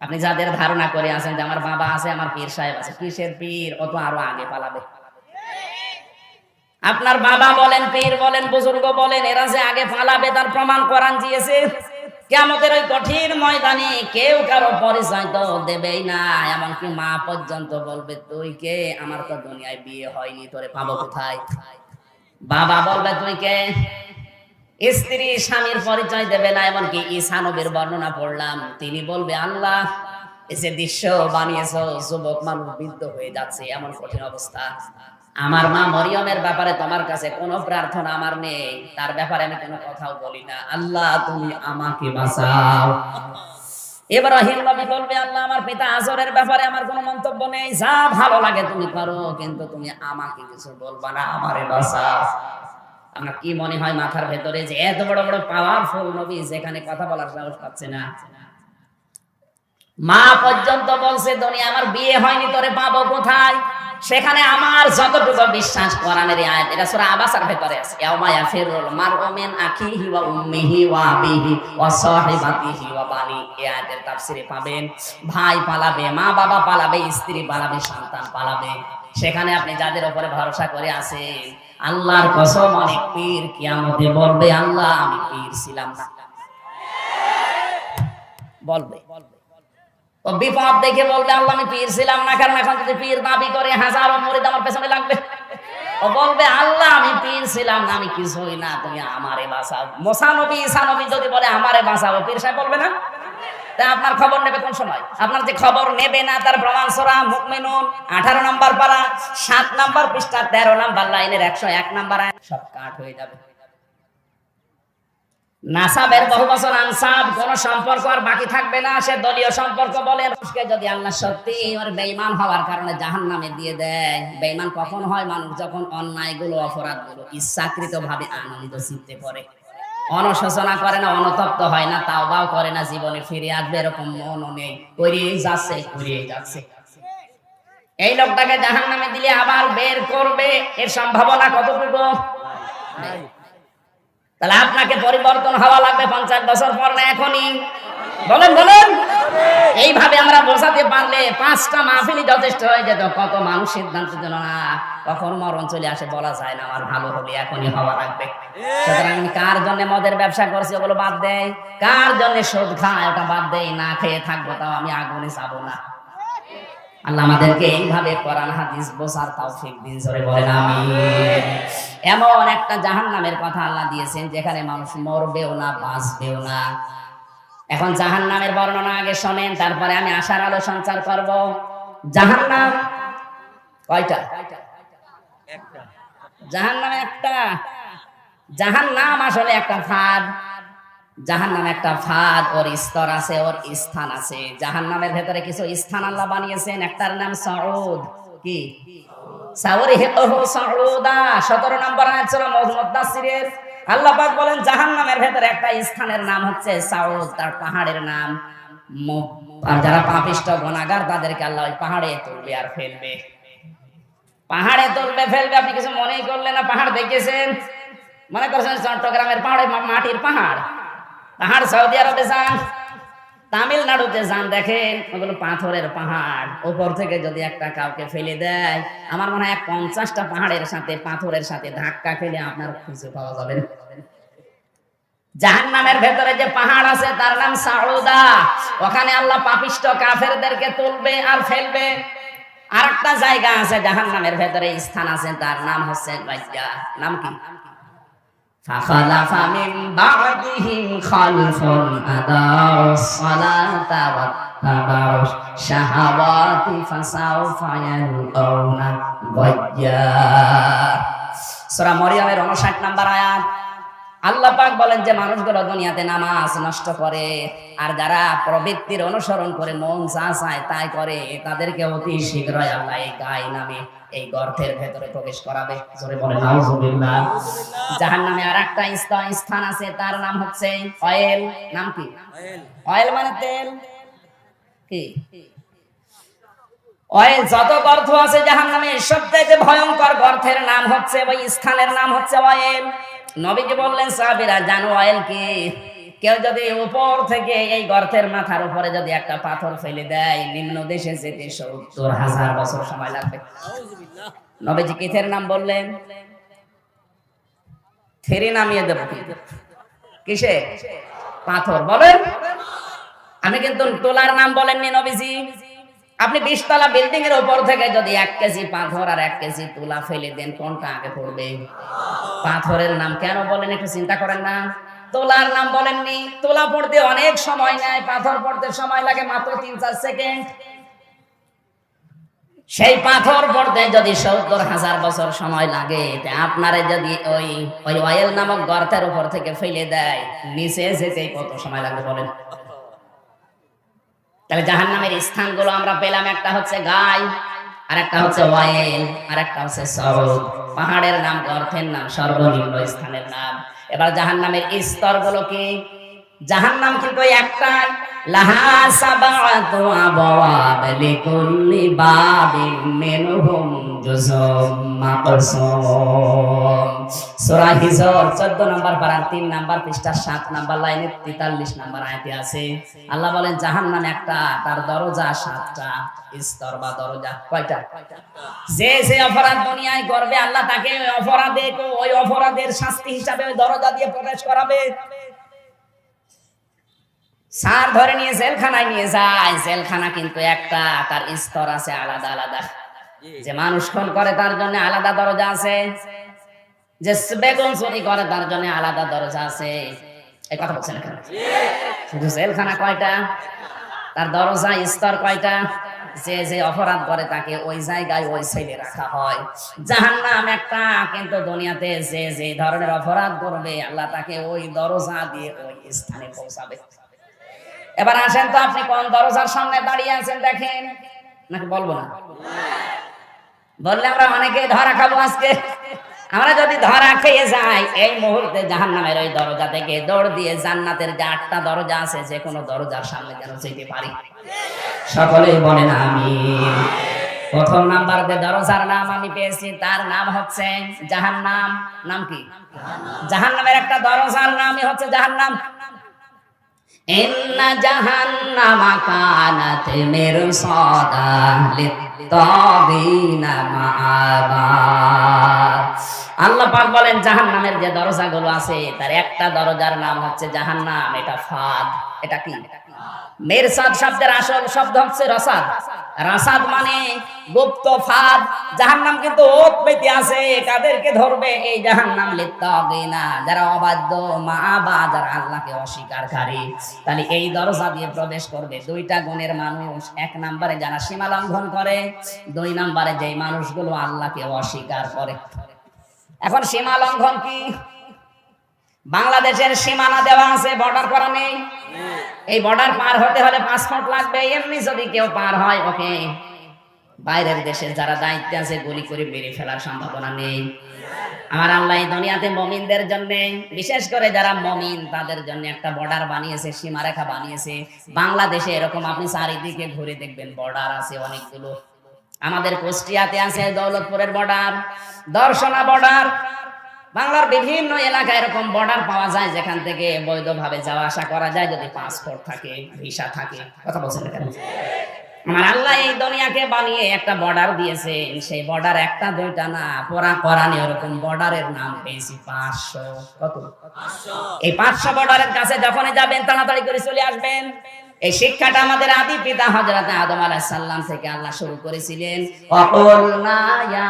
আপনি যাদের ধারণা করে আছেন যে আমার বাবা আছে, আমার পীর সাহেব আছে, কিসের পীর? ও তো আরো আগে পালাবে। আপনার বাবা বলেন, পীর বলেন, বুজুর্গ বলেন, এরা যে আগে পালাবে তার প্রমাণ কোরআন দিয়েছে। কিয়ামতের ওই কঠিন ময়দানে কেউ কারো পরিচয় তো দেবেই না, এমনকি মা পর্যন্ত বলবে, তুই কে? আমার তো দুনিয়ায় বিয়ে হয়নি, তোরে পাবো কোথায়? বাবা বলবে, তুই কে? স্ত্রী স্বামীর পরিচয় দেবে না, এমনকি ঈসা নবীর বর্ণনা পড়লাম, তিনি বলবে, আল্লাহ এসে দৃশ্য বানিয়েছো, যুবক মানুষ বৃদ্ধ হয়ে যাচ্ছে, এমন কঠিন অবস্থা। আমার মা মরিয়মের ব্যাপারে তোমার কাছে কোনো প্রার্থনা আমার নেই, তার ব্যাপারে আমি কোনো কথাও বলি না, আল্লাহ তুমি আমাকে বাঁচাও। ইব্রাহিম নবী বলবে, আল্লাহ আমার পিতা আজরের ব্যাপারে আমার কোনো মন্তব্য নেই, যা ভালো লাগে তুমি করো, কিন্তু তুমি আমাকে কিছু বলবা না, আমারে বাঁচাও। আপনার কি মনে হয় মাথার ভেতরে যে এত বড় বড় পাওয়ারফুল নবী যেখানে কথা বলার সাহস পাচ্ছে না? মা পর্যন্ত বলছে, দুনিয়া আমার বিয়ে হয়নি, তোরে পাবো কোথায়? সেখানে আমার যতটুকু বিশ্বাস কোরআনের আয়াত, এটা সূরা আবাসার ভেতরে আছে, ইয়াউমা ইয়াফিরুল মারউ মিন আখিহি ওয়া উম্মিহি ওয়া আবিহি ওয়া সাহিবাতিহি ওয়া বানি। এই আয়াতের তাফসীরে পাবেন, ভাই পালাবে, মা বাবা পালাবে, স্ত্রী পালাবে, সন্তান পালাবে। সেখানে আপনি যাদের উপরে ভরসা করে আছেন, আল্লাহর কসম অনেক পীর কিয়ামতে বলবে, আল্লাহ আমি পীর ছিলাম না। বলবে, ও বিপদ দেখে বলবে, আল্লাহ আমি পীর ছিলাম না, কারণ এখন যদি পীর দাবি করে হাজারো মুরিদ আমার পেছনে লাগবে। ও বলবে, আল্লাহ আমি পীর ছিলাম না, আমি কিছুই না, তুমি আমারে বাঁচাও। মুসা নবী, ঈসা নবী যদি বলে আমারে বাঁচাও, পীর সাহেব বলবে না? তা আপনার খবর নেবে কোন সময়? আপনার যে খবর নেবে না তার প্রমাণ সূরা মুমিনুন 18 নম্বর পারা 7 নম্বর পৃষ্ঠা 13 নম্বর লাইনের 101 নম্বর আয়াত, সব কাট হয়ে যাবে। নাসাবের বহু বছর আনসাব, কোন সম্পর্ক আর বাকি থাকবে না, সে দলীয় সম্পর্ক বলে। মানুষকে যদি আল্লাহ সত্যি ওর বেঈমান হওয়ার কারণে জাহান্নামে দিয়ে দেয়, বেঈমান কখন হয়? মানুষ যখন অন্যায়গুলো, অপরাধগুলো ইচ্ছাকৃতভাবে আনন্দ চিত্তে করে, অনুশোচনা করে না, অনুতপ্ত হয় না, তাওবাও করে না, জীবনে ফিরে আসবে এরকম মনও নেই, করিয়ে যাচ্ছে। এই লোকটাকে জাহান্নামে দিলে আবার বের করবে, এর সম্ভাবনা কতটুকু? তাহলে আপনাকে পরিবর্তন হওয়া লাগবে 50 বছর পর না এখনই? বলেন বলেন। এইভাবে আমরা বোঝাতে পারলে 5টা মাহফিলই যথেষ্ট হয়ে যেত। কত মানুষ সিদ্ধান্ত দিল না, কখন মরণ চলে আসে বলা যায় না, আমার ভালো হলে এখনই হওয়া লাগবে। সুতরাং আমি কার জন্য মদের ব্যবসা করছি ওগুলো বাদ দেয়, কার জন্য সুদ খায় ওটা বাদ দেয়, না খেয়ে থাকবো তাও আমি আগুনে যাবো না। আল্লাহ আমাদেরকে এইভাবে কোরআন হাদিস বোঝার তৌফিক দিন, জোরে বলেন আমিন। এমন একটা জাহান্নামের কথা আল্লাহ দিয়েছেন যেখানে মানুষ মরবেও না, বাঁচবেও না। এখন জাহান্নামের বর্ণনা আগে শোনেন, তারপরে আমি আশার আলো সঞ্চার করব। জাহান্নাম কয়টা? জাহান্নাম একটা। জাহান্নাম আসলে একটা ফাঁদ। জাহান্নাম একটা ফাঁদ, ওর স্তর আছে, ওর স্থান আছে। জাহান্নামের ভেতরে কিছু স্থান আল্লাহ বানিয়েছেন, একটার নাম সাউদ। কি? সাউরিহিকুহু সাউদা, 17 নম্বর আয়াত সূরা মুদাসসিরের আল্লাহ পাক বলেন জাহান্নামের ভেতরে একটা স্থানের নাম হচ্ছে সাউদ, তার পাহাড়ের নাম। আর যারা পাপিষ্ঠ গুনাহগার তাদেরকে আল্লাহ ওই পাহাড়ে তুলবে আর ফেলবে। পাহাড়ে তুলবে ফেলবে, আপনি কিছু মনেই করলেন না। পাহাড় দেখেছেন? মনে করছেন চট্টগ্রামের পাহাড়ে মাটির পাহাড়? পাহাড় সৌদি আরবে যান, তামিলনাড়ুতে যান, দেখেন ওগুলো পাথরের পাহাড়। উপর থেকে যদি একটা কাউকে ফেলে দেয়, আমার মনে হয় 50টা পাহাড়ের সাথে পাথরের সাথে ধাক্কা খেলে আপনার খুঁজে পাওয়া যাবে না। জাহান্নামের ভেতরে যে পাহাড় আছে তার নাম সাউদা। ওখানে আল্লাহ পাপিষ্ঠ কাফেরদেরকে তুলবে আর ফেলবে। আর একটা জায়গা আছে জাহান্নামের ভেতরে, স্থান আছে, তার নাম হচ্ছে গাইয়া। নাম কি? فخلف من بعدهم خلف أضاعوا الصلاة واتبعوا الشهوات فسوف يلقون غيا। সূরা মরিয়মের 59 নম্বর আয়াত। আল্লাহ পাক বলেন যে মানুষগুলো দুনিয়াতে নামাজ নষ্ট করে আর যারা প্রবৃত্তির অনুসরণ করে মন যা চায় তাই করে, তাদেরকে অতি শীঘ্রই আল্লাহ এই গায় নামে এই গর্তের ভেতরে প্রবেশ করাবে। জোরে বলেন নাউজুবিল্লাহ। জাহান্নামে আরেকটা স্থান আছে, তার নাম হচ্ছে অয়েল। নাম কি? অয়েল মানে তেল। কি? অয়েল। যত গর্ত আছে জাহান্নামে সবচেয়ে ভয়ঙ্কর গর্তের নাম হচ্ছে, ওই স্থানের নাম হচ্ছে অয়েল। নবীজি বললেন সাহাবীরা জানো অয়েল কি? কেউ যদি উপর থেকে এই গর্তের মাথার উপরে যদি একটা পাথর ফেলে দেয়, নিম্ন দেশে যেতে 70,000 বছর সময় লাগবে। নবীজি কিসের নাম বললেন? থেরি নামিয়ে দেব। কিসে? পাথর। বলেন। আমি কিন্তু তোলার নাম বলেননি নবীজি। আপনি 20 তলা বিল্ডিং এর উপর থেকে যদি 1 কেজি পাথর আর 1 কেজি তুলা ফেলে দেন, কোনটা আগে পড়বে? পাথরের নাম কেন বলেন একটু চিন্তা করেন না? তোলার নাম বলেননি। তোলা পড়তে অনেক সময় নেয়, পাথর পড়তে সময় লাগে মাত্র 3-4 সেকেন্ড। সেই পাথর পড়তে যদি 70,000 বছর সময় লাগে, আপনারে যদি ওই অয়েল নামক গর্তের উপর থেকে ফেলে দেয়, নিচে যেতে কত সময় লাগবে বলেন? তাহলে জাহান্নামের স্থানগুলো আমরা পেলাম, একটা হচ্ছে গায়, আর একটা হচ্ছে অয়েল, আর একটা হচ্ছে সাউদ। পাহাড়ের নাম, গর্তের নাম, সর্বনিম্ন স্থানের নাম। এবার জাহান্নামের স্তরগুলো কি? জাহান্নাম কিন্তু একটাই, লাহা সাবাতু আবওয়াব লিকুল্লি বাবিন মিনহুম জুজুম মাকসুম। সূরা হিজর 14 নম্বর পারা 3 নম্বর পৃষ্ঠা 7 নম্বর লাইনে 43 নম্বর আয়াতে আছে। আল্লাহ বলেন জাহান্নাম একটা, তার দরজা 7টা। স্তর বা দরজা কয়টা? যে যে অপরাধ দুনিয়ায় করবে আল্লাহ তাকে ওই অপরাধের শাস্তি হিসাবে ওই দরজা দিয়ে প্রবেশ করাবে। সার ধরে নিয়ে জেলখানায় নিয়ে যায়, জেলখানা কিন্তু একটা, তার স্তর আছে আলাদা আলাদা। যে মানুষ খুন করে তার জন্য আলাদা দরজা আছে, যে বেগুন চুরি করে তার জন্য আলাদা দরজা আছে। এই কথা বলছেন এখানে? শুধু জেলখানা কয়টা, তার দরজা স্তর কয়টা? যে যে অপরাধ করে তাকে ওই জায়গায় ওই ছেলে রাখা হয়। জাহান্নাম একটা, কিন্তু দুনিয়াতে যে যে ধরনের অপরাধ করবে আল্লাহ তাকে ওই দরজা দিয়ে ওই স্থানে পৌঁছাবে। এবার আসেন তো, আপনি কোন দরজার সামনে দাঁড়িয়ে আছেন দেখেন, নাকি বলবো না? বললে আমরা অনেকে ধরা খাবো আজকে। আমরা যদি ধরা খেয়ে যাই, এই মুহূর্তে জাহান্নামের ওই দরজা থেকে দৌড় দিয়ে জান্নাতের যে 8টা দরজা আছে, যে কোনো দরজার সামনে যেন যেতে পারি। সকলেই বলেন আমিন। প্রথম নাম্বার যে দরজার নাম আমি পেয়েছি তার নাম হচ্ছে জাহান্নাম। নাম কি? জাহান্নামের একটা দরজার নামই হচ্ছে জাহান্নাম। ইন্না জাহান্নামা কানাত মিরসাদা লিত্তাগিনা মাআবা। আল্লাহ পাক বলেন জাহান্নামের যে দরজাগুলো আছে তার একটা দরজার নাম হচ্ছে জাহান্নাম। এটা ফাঁদ। এটা কি? মিরসাদ শব্দের আসল শব্দ হচ্ছে রসাদ। রাসাদ মানে গুপ্ত ফাঁদ। জাহান্নাম কিন্তু ওত পেতে আছে, কাদেরকে ধরবে? এই জাহান্নাম লিত্তাগিনা, যারা অবাধ্য, মাআবা, যারা আল্লাহকে অস্বীকারী। তাহলে এই দরজা দিয়ে প্রবেশ করবে দুইটা গুণের মানুষ। এক নম্বরে যারা সীমা লঙ্ঘন করে, দুই নম্বরে যেই মানুষগুলো আল্লাহকে অস্বীকার করে। এখন সীমা লঙ্ঘন কি? বাংলাদেশের সীমানা দেওয়া আছে, বর্ডার করা নেই। এই বর্ডার পার হতে হলে পাসপোর্ট লাগবে। এমনি যদি কেউ পার হয় ওকে বাইরের দেশের যারা দায়িত্বে আছে গুলি করে মেরে ফেলার সম্ভাবনা নেই। আমার আল্লাহ এই দুনিয়াতে মুমিনদের জন্য, বিশেষ করে যারা মুমিন তাদের জন্য একটা বর্ডার বানিয়েছে, সীমারেখা বানিয়েছে। বাংলাদেশে এরকম আপনি চারিদিকে ঘুরে দেখবেন বর্ডার আছে অনেকগুলো। আমাদের কুষ্টিয়াতে আছে দৌলতপুরের বর্ডার, দর্শনা বর্ডার। বাংলার বিভিন্ন এলাকায় এরকম বর্ডার পাওয়া যায় যেখান থেকে বৈধভাবে যাওয়া আসা করা যায় যদি পাসপোর্ট থাকে, ভিসা থাকে। কথা বলছেন কেন? আমার আল্লাহ এই দুনিয়াকে বানিয়ে একটা বর্ডার দিয়েছেন। সেই বর্ডার একটা দুইটা না, পুরা কোরআনে এরকম বর্ডারের নাম পেয়েছি 500। কত? 500। এই 500 বর্ডারের কাছে যখনই যাবেন তাড়াতাড়ি করে চলে আসবেন। এই শিক্ষাটা আমাদের আদি পিতা হযরত আদম আলাইহিস সালাম থেকে আল্লাহ শুরু করেছিলেন। ওয়াকুলনা ইয়া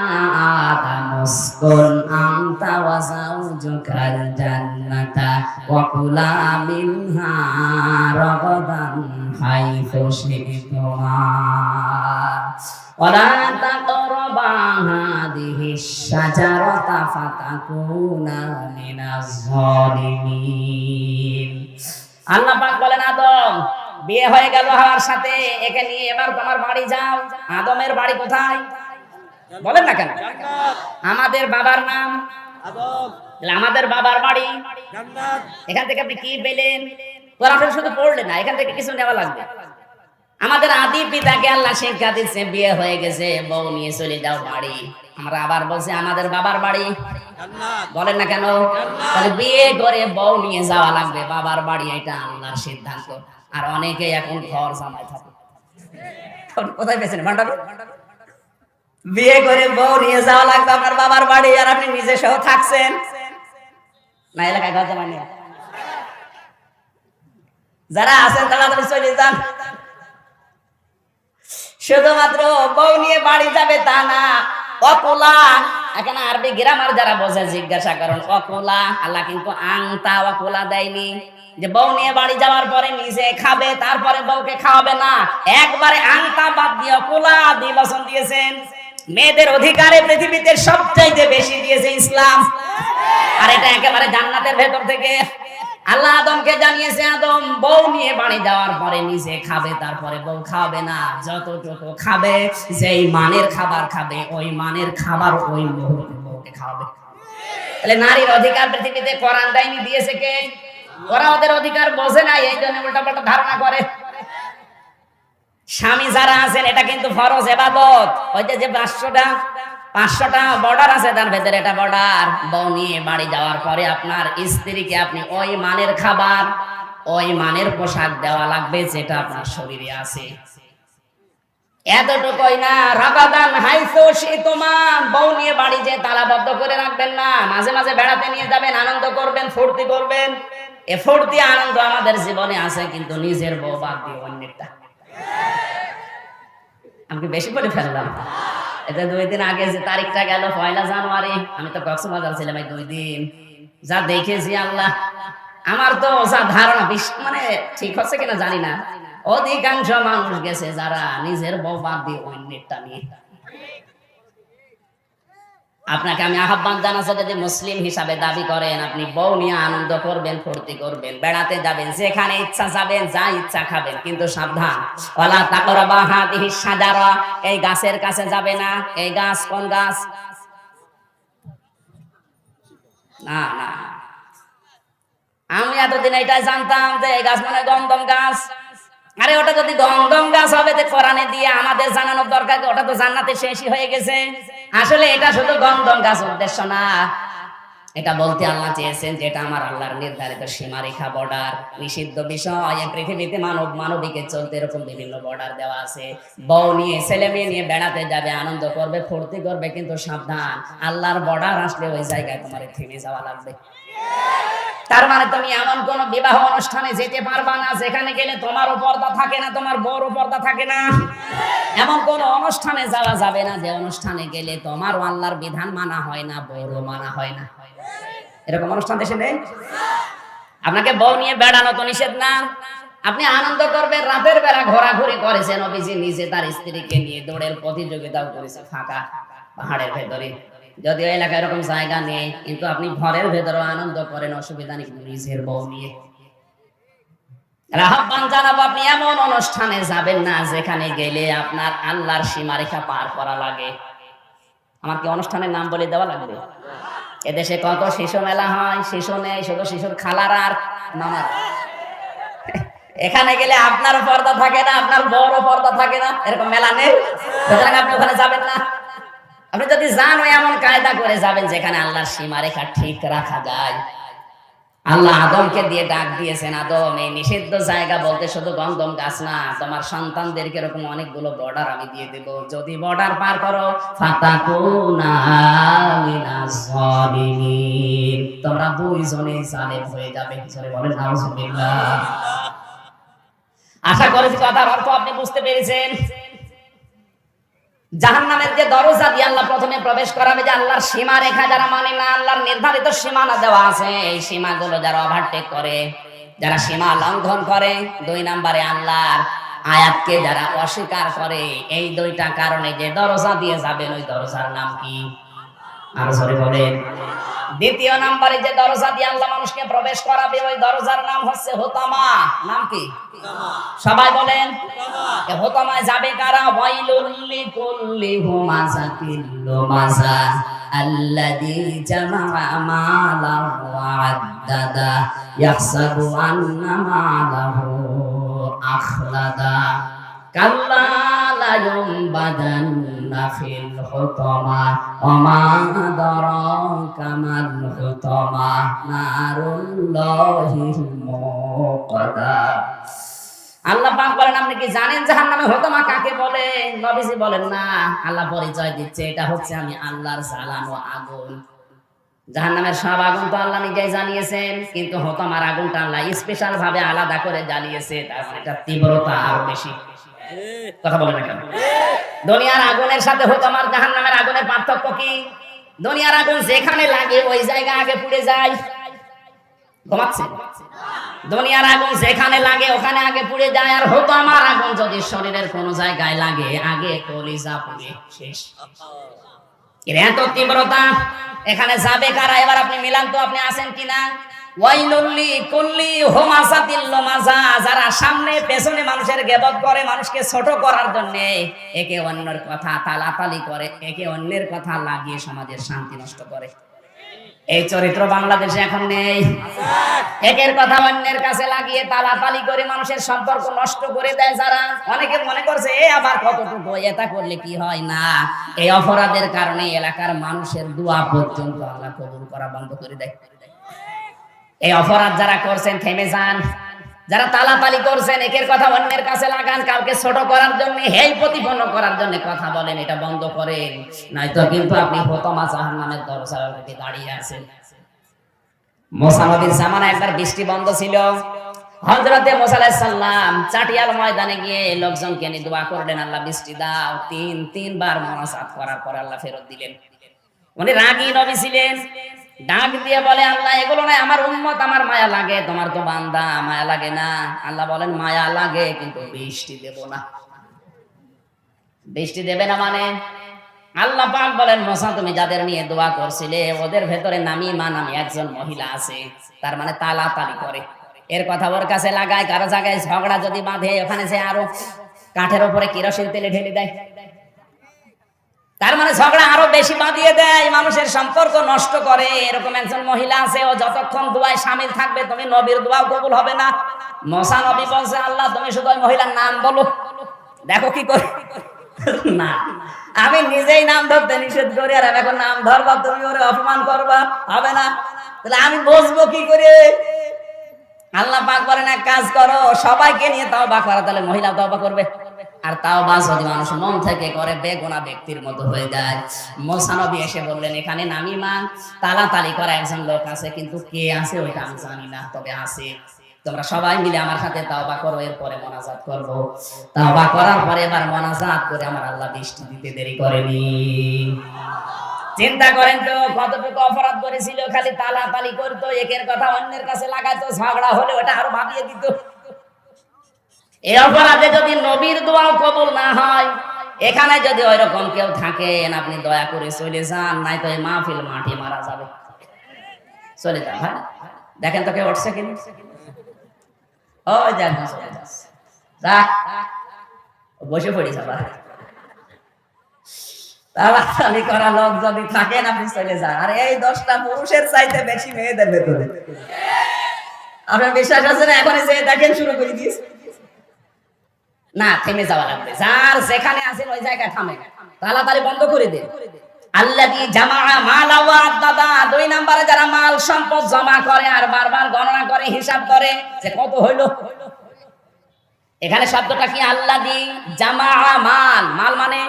আদাম উসকুন আনতা ওয়া যাওজুকাল জান্নাতা ওয়া কুলা মিনহা রাগাদান হাইথু শি'তুমা ওয়া লা তাকরাবা হাদিহিশ শাজারাতা ফাতাকুনা মিনাজ জালিমিন। আল্লাহ পাক বলেন, আদম বিয়ে হয়ে গেল হাওয়ার সাথে, একে নিয়ে এবার তোমার বাড়ি যাও। আদমের বাড়ি কোথায় বলেন না কেন? আমাদের বাবার নাম আদম, আমাদের বাবার বাড়ি জান্নাত। এখান থেকে আপনি কি পেলেন? কোরআন শুধু পড়লেন না, এখান থেকে কিছু নেওয়া লাগবে। আমাদের আদি পিতাকে আল্লাহ শিক্ষা দিচ্ছে, বিয়ে হয়ে গেছে, বউ নিয়ে চলে যাও বাড়ি। আমরা আবার বলছি আমাদের বাবার বাড়ি জান্নাত। বলেন না কেন? তাহলে বিয়ে করে বউ নিয়ে যাওয়া লাগবে বাবার বাড়ি, এটা আল্লাহর সিদ্ধান্ত। আর অনেকে এখন ঘর জামাই থাকে। কোথায় পেয়েছেন ভান্ডারে? বিয়ে করে বউ নিয়ে যাওয়া লাগবে আপনার বাবার বাড়ি, আর আপনি নিজে সহ থাকছেন না। এলাকায় ঘর জামাই নেই। যারা আছেন তাড়াতাড়ি চলে যান। শুধুমাত্র বউ নিয়ে বাড়ি যাবে তা না, অকুলা। এখানে আরবি গ্রামার যারা বোঝে জিজ্ঞাসা করেন। অকুলা, আল্লাহ কিন্তু আংতা অকুলা দেয়নি যে বউ নিয়ে বাড়ি যাওয়ার পরে নিজে খাবে তারপরে বউকে খাওয়াবে না। একবারে আংতা বাদ দিয়ে অকুলা দিয়ে বচন দিয়েছেন। মেয়েদের অধিকারে পৃথিবীতে সবচাইতে বেশি দিয়েছে ইসলাম। আর এটা একেবারে জান্নাতের ভেতর থেকে আল্লাহ আদমকে জানিয়েছে, আদম বউ নিয়ে বাড়ি যাওয়ার পরে নিজে খাবে তারপরে বউ খাবে না। যতটুকু খাবে, যেই মানের খাবার খাবে ওই মানের খাবার ওই মুহূর্তে বউকে খাওয়াবে। তাহলে নারীর অধিকার পৃথিবীতে কোরআন দেয়নি, দিয়েছে কে? ওরা ওদের অধিকার বোঝে না, এই জন্য উল্টাপাল্টা ধারণা করে। স্বামী যারা আছেন এটা কিন্তু ফরজ ইবাদত। ওই যে 500টা বর্ডার আছে তার ভেতরে এটা বর্ডার। বউ নিয়ে বাড়ি যাওয়ার পরে আপনার স্ত্রীকে আপনি ওই মানের খাবার, ওই মানের পোশাক দেওয়া লাগবে যেটা আপনার শরীরে আছে। এতটুকুই না, রাগাদান হাইসু শি'তুমা, বউ নিয়ে বাড়ি যে তালাবদ্ধ করে রাখবেন না। মাঝে মাঝে বেড়াতে নিয়ে যাবেন, আনন্দ করবেন, ফুর্তি করবেন। এ ফুর্তি আনন্দ আমাদের জীবনে আছে, কিন্তু নিজের বউ বাদ দিয়ে অন্যেরটা। আমি বেশি করে ফেললাম। এটা 2 দিন আগে যে তারিখটা গেল 1 জানুয়ারি, আমি তো কক্সবাজার ছিলাম এই 2 দিন। যা দেখেছি আল্লাহ, আমার তো যা ধারণা মানে ঠিক হচ্ছে কিনা জানি না, অধিকাংশ মানুষ গেছে যারা নিজের বউ বাদ দিয়ে অন্যেরটা নিয়ে। আপনাকে আমি আহ্বান জানাচ্ছি, যদি মুসলিম হিসাবে দাবি করেন আপনি বউ নিয়ে আনন্দ করবেন, ফুর্তি করবেন, বেড়াতে যাবেন, যেখানে ইচ্ছা যাবেন, যা ইচ্ছা খাবেন, কিন্তু সাবধান, ওয়ালা তাকরাবা হাদিহিশ শাজারা, এই গাছের কাছে যাবে না। এই গাছ কোন গাছ? না না, আমি এতদিন এটাই জানতাম যে এই গাছ মানে গন্ধম গাছ, আরে ওটা যদি গন্ধম গাছ হবে তো কোরআনে দিয়ে আমাদের জানানোর দরকার কি? ওটা তো জান্নাতে শেষই হয়ে গেছে। আসলে এটা শুধু গন্ধম গাছ উদ্দেশ্য না, এটা বলতে আল্লাহ চেয়েছেন যেটা আমার আল্লাহর নির্ধারিত সীমারেখা, বর্ডার, নিষিদ্ধ বিষয়। এই পৃথিবীতে মানবিকের চলতে এরকম বিভিন্ন বর্ডার দেওয়া আছে। বউ নিয়ে ছেলে মেয়ে নিয়ে বেড়াতে যাবে, আনন্দ করবে, ফুর্তি করবে, কিন্তু সাবধান, আল্লাহর বর্ডার আসলে ওই জায়গায় তোমার থেমে যাওয়া লাগবে। তার মানে তুমি এমন কোন বিবাহ অনুষ্ঠানে যেতে পারবা না যেখানে গেলে তোমারও পর্দা থাকে না, তোমার বউরও পর্দা থাকে না। এমন কোন অনুষ্ঠানে যাওয়া যাবে না যে অনুষ্ঠানে গেলে তোমারও আল্লাহর বিধান মানা হয় না, বউরও মানা হয় না। এরকম অনুষ্ঠান দেশে নেই। আপনাকে বউ নিয়ে বেড়ানো তো নিষেধ না, আপনি আনন্দ করবেন। রাতের বেলা ঘোরাঘুরি করেছেন, নবীজি নিজে তার স্ত্রীকে নিয়ে দৌড়ের প্রতিযোগিতাও করেছে ফাঁকা পাহাড়ের ভেতরে। যদিও এলাকায় এরকম জায়গা নেই, কিন্তু আপনি ঘরের ভেতরে আনন্দ করেন, অসুবিধা নেই নিজের বউ নিয়ে। আহ্বান জানাবো, আপনি এমন অনুষ্ঠানে যাবেন না যেখানে গেলে আপনার আল্লাহর সীমারেখা পার করা লাগে। আমার কি অনুষ্ঠানের নাম বলে দেওয়া লাগবে? এদেশে কত শিশু মেলা হয়, শিশু নেই, শুধু শিশুর খালার আর মামার। এখানে গেলে আপনারও পর্দা থাকে না, আপনার বড় পর্দা থাকে না, এরকম মেলা নেই, সুতরাং আপনি ওখানে যাবেন না। আপনি যদি যান, ওই এমন কায়দা করে যাবেন যেখানে আল্লাহর সীমারেখা ঠিক রাখা যায়। আল্লাহ আদমকে দিয়ে ডাক দিয়েছেন, আদম এই নিষিদ্ধ জায়গা বলতে শুধু গন্ধম গাছ না, তোমার সন্তানদেরকে এরকম অনেকগুলো বর্ডার আমি দিয়ে দেব, যদি বর্ডার পার করো ফাতাকুনা মিনাজ জালিমিন, তোমরা দুইজনে জালেম হয়ে যাবে। জোরে বলেন নাউজুবিল্লাহ। আশা করি কথার অর্থ আপনি বুঝতে পেরেছেন। জাহান্নামের যে দরজা দিয়ে আল্লাহ প্রথমে প্রবেশ করাবে, যে আল্লাহর সীমা রেখা যারা মানে না, আল্লাহর নির্ধারিত সীমানা দেওয়া আছে, এই সীমাগুলো যারা ওভারটেক করে, যারা সীমা লঙ্ঘন করে, 2 নম্বরে আল্লাহর আয়াতকে যারা অস্বীকার করে, এই 2টা কারণে যে দরজা দিয়ে যাবেন, ওই দরজার নাম কি? আরো জোরে বলেন। 2য় নম্বরে যে দরজা দিয়ে আল্লাহ মানুষকে প্রবেশ করাবে, ওই দরজার নাম হচ্ছে হোতামা। নাম কি? সবাই বলেন। হোতামায় যাবে কারা? ওয়াইলুল লিকুল্লি হুমাযাতিল লুমাযা আল্লাযী জামাআ মালান ওয়া আদ্দাদা ইয়াহসাবু আন্না মালাহু আখলাদা কাল্লা লা ইউনবাদান্না ফিল হুতামা ওয়া মা আদরাকা মাল হুতামা নারুল্লাহিল মুকাদ্দা। আল্লাহ পাক বলেন, আপনি কি জানেন জাহান্নামে হোতামা কাকে বলে? নবীজি বলেন না, আল্লাহ পরিচয় দিচ্ছে, এটা হচ্ছে আমি আল্লাহর জ্বালানো আগুন। জাহান্নামের সব আগুন তো আল্লাহ নিজেই জানিয়েছেন, কিন্তু হোতামার আগুনটা আল্লাহ স্পেশাল ভাবে আলাদা করে জ্বালিয়েছে, তার মানে এটা তীব্রতা আরো বেশি। কথা বলেন না কেন? দুনিয়ার আগুনের সাথে হোতামার জাহান্নামের আগুনের পার্থক্য কি? দুনিয়ার আগুন যেখানে লাগে ওই জায়গা আগে পুড়ে যায়। ঘুমাচ্ছে? দুনিয়ার আগুন যেখানে লাগে ওখানে আগে পুড়ে যায়, আর হোতামার আগুন যদি শরীরের কোন জায়গায় লাগে আগে কলিজা পুড়ে শেষ। এত তীব্রতা। এখানে যাবে কারা? এবার আপনি মিলান তো, আপনি আছেন কিনা? ওয়াইলুল্লি কুল্লি হুমাযাতিল লুমাযা, যারা সামনে পেছনে মানুষের গীবত করে, মানুষকে ছোট করার জন্য একে অন্যের কথা তালাতালি করে, একে অন্যের কথা লাগিয়ে সমাজের শান্তি নষ্ট করে। এই চরিত্র বাংলাদেশে এখন নেই। একের কথা অন্যের কাছে লাগিয়ে তালাতালি করে মানুষের সম্পর্ক নষ্ট করে দেয় যারা। অনেকে মনে করছে এ আবার কতটুকু, এটা করলে কি হয় না। এই অপরাধের কারণে এলাকার মানুষের দোয়া পর্যন্ত আল্লাহ কবুল করা বন্ধ করে দেয়। এই অপরাধ যারা করছেন থেমে যান। যারা তালাতালি করছেন, একের কথা অন্যের কাছে লাগান, কাউকে ছোট করার জন্য, হেয় প্রতিপন্ন করার জন্য কথা বলেন, এটা বন্ধ করেন, নয়তো কিন্তু আপনি হোতামা জাহান্নামের দরজার দিকে দাঁড়িয়ে আছেন। মুসা নবীর জামানায় একবার বৃষ্টি বন্ধ ছিল। হযরতে মুসা আলাইহিস সালাম চাটিয়াল ময়দানে গিয়ে লোকজনকে নিয়ে দোয়া করলেন, আল্লাহ বৃষ্টি দাও। তিনবার মুনাজাত করার পর আল্লাহ ফেরত দিলেন। উনি রাগী নবী ছিলেন। ডাক দিয়ে বলে, আল্লাহ এগুলো নয়, আমার উম্মত, আমার মায়া লাগে, তোমার তো বান্দা, মায়া লাগে না? আল্লাহ বলেন, মায়া লাগে, কিন্তু বৃষ্টি দেব না। বৃষ্টি দেবে না মানে? আল্লাহ পাক বলেন, মুসা তুমি যাদের নিয়ে দোয়া করছিলে ওদের ভেতরে নামিমা নামে একজন মহিলা আছে, তার মানে তালাতালি করে, এর কথা ওর কাছে লাগায়, কারো জায়গায় ঝগড়া যদি বাঁধে ওখানে সে আরো কাঠের উপরে কেরোসিন তেলে ঢেলে দেয়, তার মানে ঝগড়া আরো বেশি বাঁধিয়ে দেয়, মানুষের সম্পর্ক নষ্ট করে। এরকম একজন মহিলা আছে, ও যতক্ষণ দোয়ায় শামিল থাকবে তুমি নবীর দোয়াও কবুল হবে না। মুসা নবী বলছে আল্লাহ তুমি শুধু ওই মহিলার নাম বলো, দেখো কি করে। না, আমি নিজেই নাম ধরতে নিষেধ করি, আর এখন নাম ধরবা তুমি ওরে অপমান করবা, হবে না। তাহলে আমি বুঝবো কি করে? আল্লাহ পাক বলেন এক কাজ করো, সবাইকে নিয়ে তাওবা করো, তাহলে মহিলা তাওবা করবে। আর তাওবা যদি মানুষ মন থেকে করে বেগুনা ব্যক্তির মতো হয়ে যায়। মুসা নবী এসে বললেন এখানে নামিমা তালাতালি করা একজন লোক আছে, কিন্তু কে আছে ওইটা আমি জানি না, তবে আছে। তোমরা সবাই মিলে আমার সাথে তাওবা করো, এরপরে মোনাজাত করব। তাওবা করার পরে এবার মোনাজাত করে আমার আল্লাহ বৃষ্টি দিতে দেরি করেনি। চিন্তা করেন তো কতটুকু অপরাধ করেছিল, খালি তালাতালি করতো, একের কথা অন্যের কাছে লাগাতো, ঝগড়া হলে ওটা আরো ভাবিয়ে দিত। এই অপরাধে যদি নবীর দোয়াও কবুল না হয়, এখানে যদি ওইরকম কেউ থাকেন আপনি দয়া করে চলে যান, নাই তো এই মাহফিল মাটি মারা যাবে। চলে যান ভাই, দেখেন তো কেউ উঠছে কিনা। ওই দেখ বসে পড়ি যাবা। তালাতালি করা লোক যদি থাকেন আপনি চলে যান। আর এই 10টা পুরুষের চাইতে বেশি মেয়েদের ভেতরে। আপনার বিশ্বাস আছে না? এখন যে দেখেন শুরু করে দিয়েছে। না, থেমে যাওয়া লাগবে, যার যেখানে আছেন ওই জায়গায় থামেন, তালাতালি বন্ধ করে দেন। আল্লাযী জামাআ মালা ওয়া আদ্দাদা, 2 নম্বরে যারা মাল সম্পদ জমা করে আর বারবার গণনা করে, হিসাব করে যে কত হইল। এখানে শব্দটা কি? আল্লাযী জামাআ মাল। মাল মানে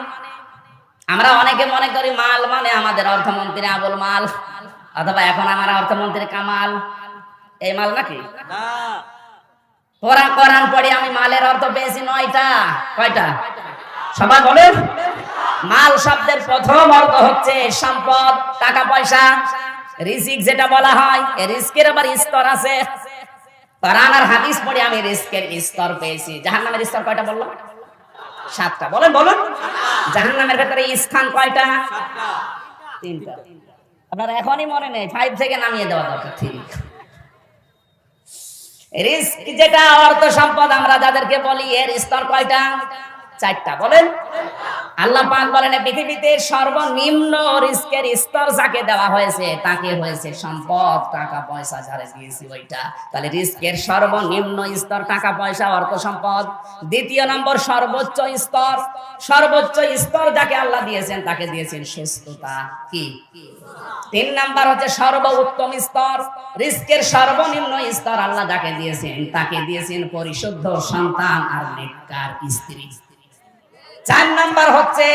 আমরা অনেকে মনে করি মাল মানে আমাদের অর্থমন্ত্রী আবুল মাল, অথবা এখন আমার অর্থমন্ত্রী কামাল, এই মাল নাকি? না, কোরআন পড়ে আমি মালের অর্থ পেয়েছি 9টা। কয়টা? সবাই বলেন। মাল শব্দের প্রথম অর্থ হচ্ছে সম্পদ, টাকা পয়সা, রিজিক যেটা বলা হয়। এই রিজকের আবার স্তর আছে। কোরআন আর হাদিস পড়ে আমি রিজকের স্তর পেয়েছি। জাহান্নামের স্তর কয়টা বললাম? 7টা। বলেন বলুন। জাহান্নামের ভেতরে স্থান কয়টা? 3টা। আপনার এখনই মনে নেই, 5 থেকে নামিয়ে দেওয়া দরকার। ঠিক। রিস্ক যেটা অর্থ সম্পদ আমরা যাদেরকে বলি, এর স্তর কয়টা? 4টা। বলেন। আল্লাহ পাক বলেন পৃথিবীতে সর্বনিম্ন রিস্কের স্তর যাকে দেওয়া হয়েছে তাকে হয়েছে সম্পদ, টাকা পয়সা যারে দিয়েছি ওইটা। তাহলে রিস্কের সর্বনিম্ন স্তর টাকা পয়সা, অর্থ সম্পদ। দ্বিতীয় নম্বর সর্বোচ্চ স্তর, সর্বোচ্চ স্তর যাকে আল্লাহ দিয়েছেন তাকে দিয়েছেন সুস্থতা। কি? 3 নাম্বার হচ্ছে সর্বোত্তম স্তর, রিস্কের সর্বনিম্ন স্তর আল্লাহ যাকে দিয়েছেন তাকে দিয়েছেন পরিশুদ্ধ সন্তান আর নেককার স্ত্রী। 4 নাম্বার হচ্ছে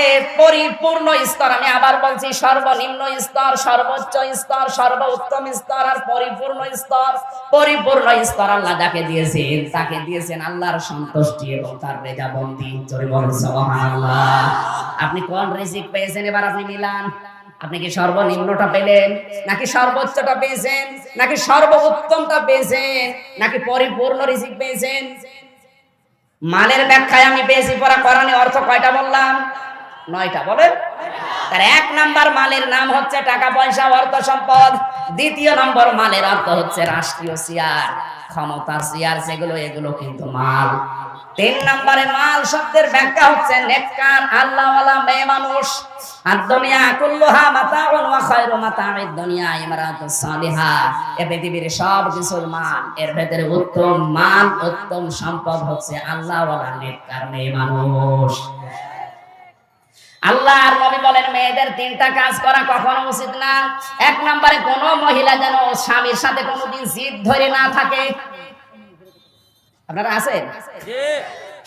পরিপূর্ণ স্তর। আমি আবার বলছি, সর্বনিম্ন স্তর, সর্বোচ্চ স্তর, সর্বোত্তম স্তর আর পরিপূর্ণ স্তর। পরিপূর্ণ স্তর আল্লাহ যাকে দিয়েছেন তাকে দিয়েছেন আল্লাহর সন্তুষ্টি এবং তার রেজাবন্দি। জোরে বলেন সুবহানাল্লাহ। আপনি কোন রিজিক পেয়েছেন এবার আপনি মিলান। আপনি কি সর্বনিম্নটা পেলেন, নাকি সর্বোচ্চটা পেয়েছেন, নাকি সর্বোত্তমটা পেয়েছেন, নাকি পরিপূর্ণ রিজিক পেয়েছেন? মালের ব্যাখ্যায় আমি পেয়েছি পড়া কোরআনে অর্থ কয়টা বললাম? 9টা। বলেন। তার 1 নাম্বার মালের নাম হচ্ছে টাকা পয়সা, অর্থ সম্পদ। দ্বিতীয় নম্বর মালের অর্থ হচ্ছে রাষ্ট্রীয় চেয়ার, ক্ষমতার চেয়ার, এগুলো কিন্তু মাল। 3 নম্বরে মাল শব্দের ব্যাখ্যা হচ্ছে নেককার আল্লাহওয়ালা মেয়ে মানুষ। আর দুনিয়া কুল্লুহা মাতাউন ওয়া খায়রু মাতাউদ দুনিয়া ইমরাতুস সালিহা। এই পৃথিবীর সব কিছুর মান, এর ভেতরে উত্তম মান, উত্তম সম্পদ হচ্ছে আল্লাহওয়ালা নেককার মেয়ে মানুষ। আল্লাহ আর নবী বলেন মেয়েদের 3টা কাজ করা কখনো উচিত না। 1 নম্বরে কোন মহিলা যেন স্বামীর সাথে কোনোদিন জিদ ধরে না থাকে। আপনারা আছেন?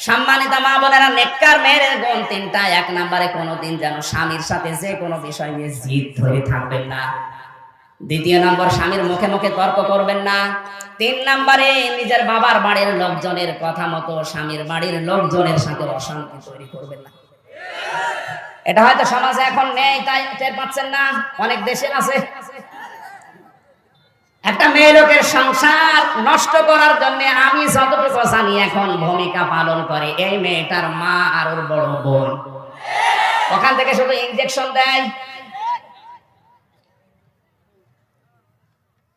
সম্মানিত মা বোনেরা, নেককার মেয়ের গুণ 3টা। 1 নম্বরে কোনোদিন যেন স্বামীর সাথে যে কোনো বিষয় নিয়ে জিদ ধরে থাকবেন না। দ্বিতীয় নম্বর, স্বামীর মুখে মুখে তর্ক করবেন না। 3 নম্বরে নিজের বাবার বাড়ির লোকজনের কথা মতো স্বামীর বাড়ির লোকজনের সাথে অশান্তি তৈরি করবেন না। এটা হয়তো সমাজে এখন নেই, তাই টের পাচ্ছেন না, অনেক দেশে আছে। একটা মেয়ে লোকের সংসার নষ্ট করার জন্য আমি যতটুকু জানি এখন ভূমিকা পালন করে এই মেয়েটার মা আর ওর বড় বোন। ওখান থেকে শুধু ইনজেকশন দেয়,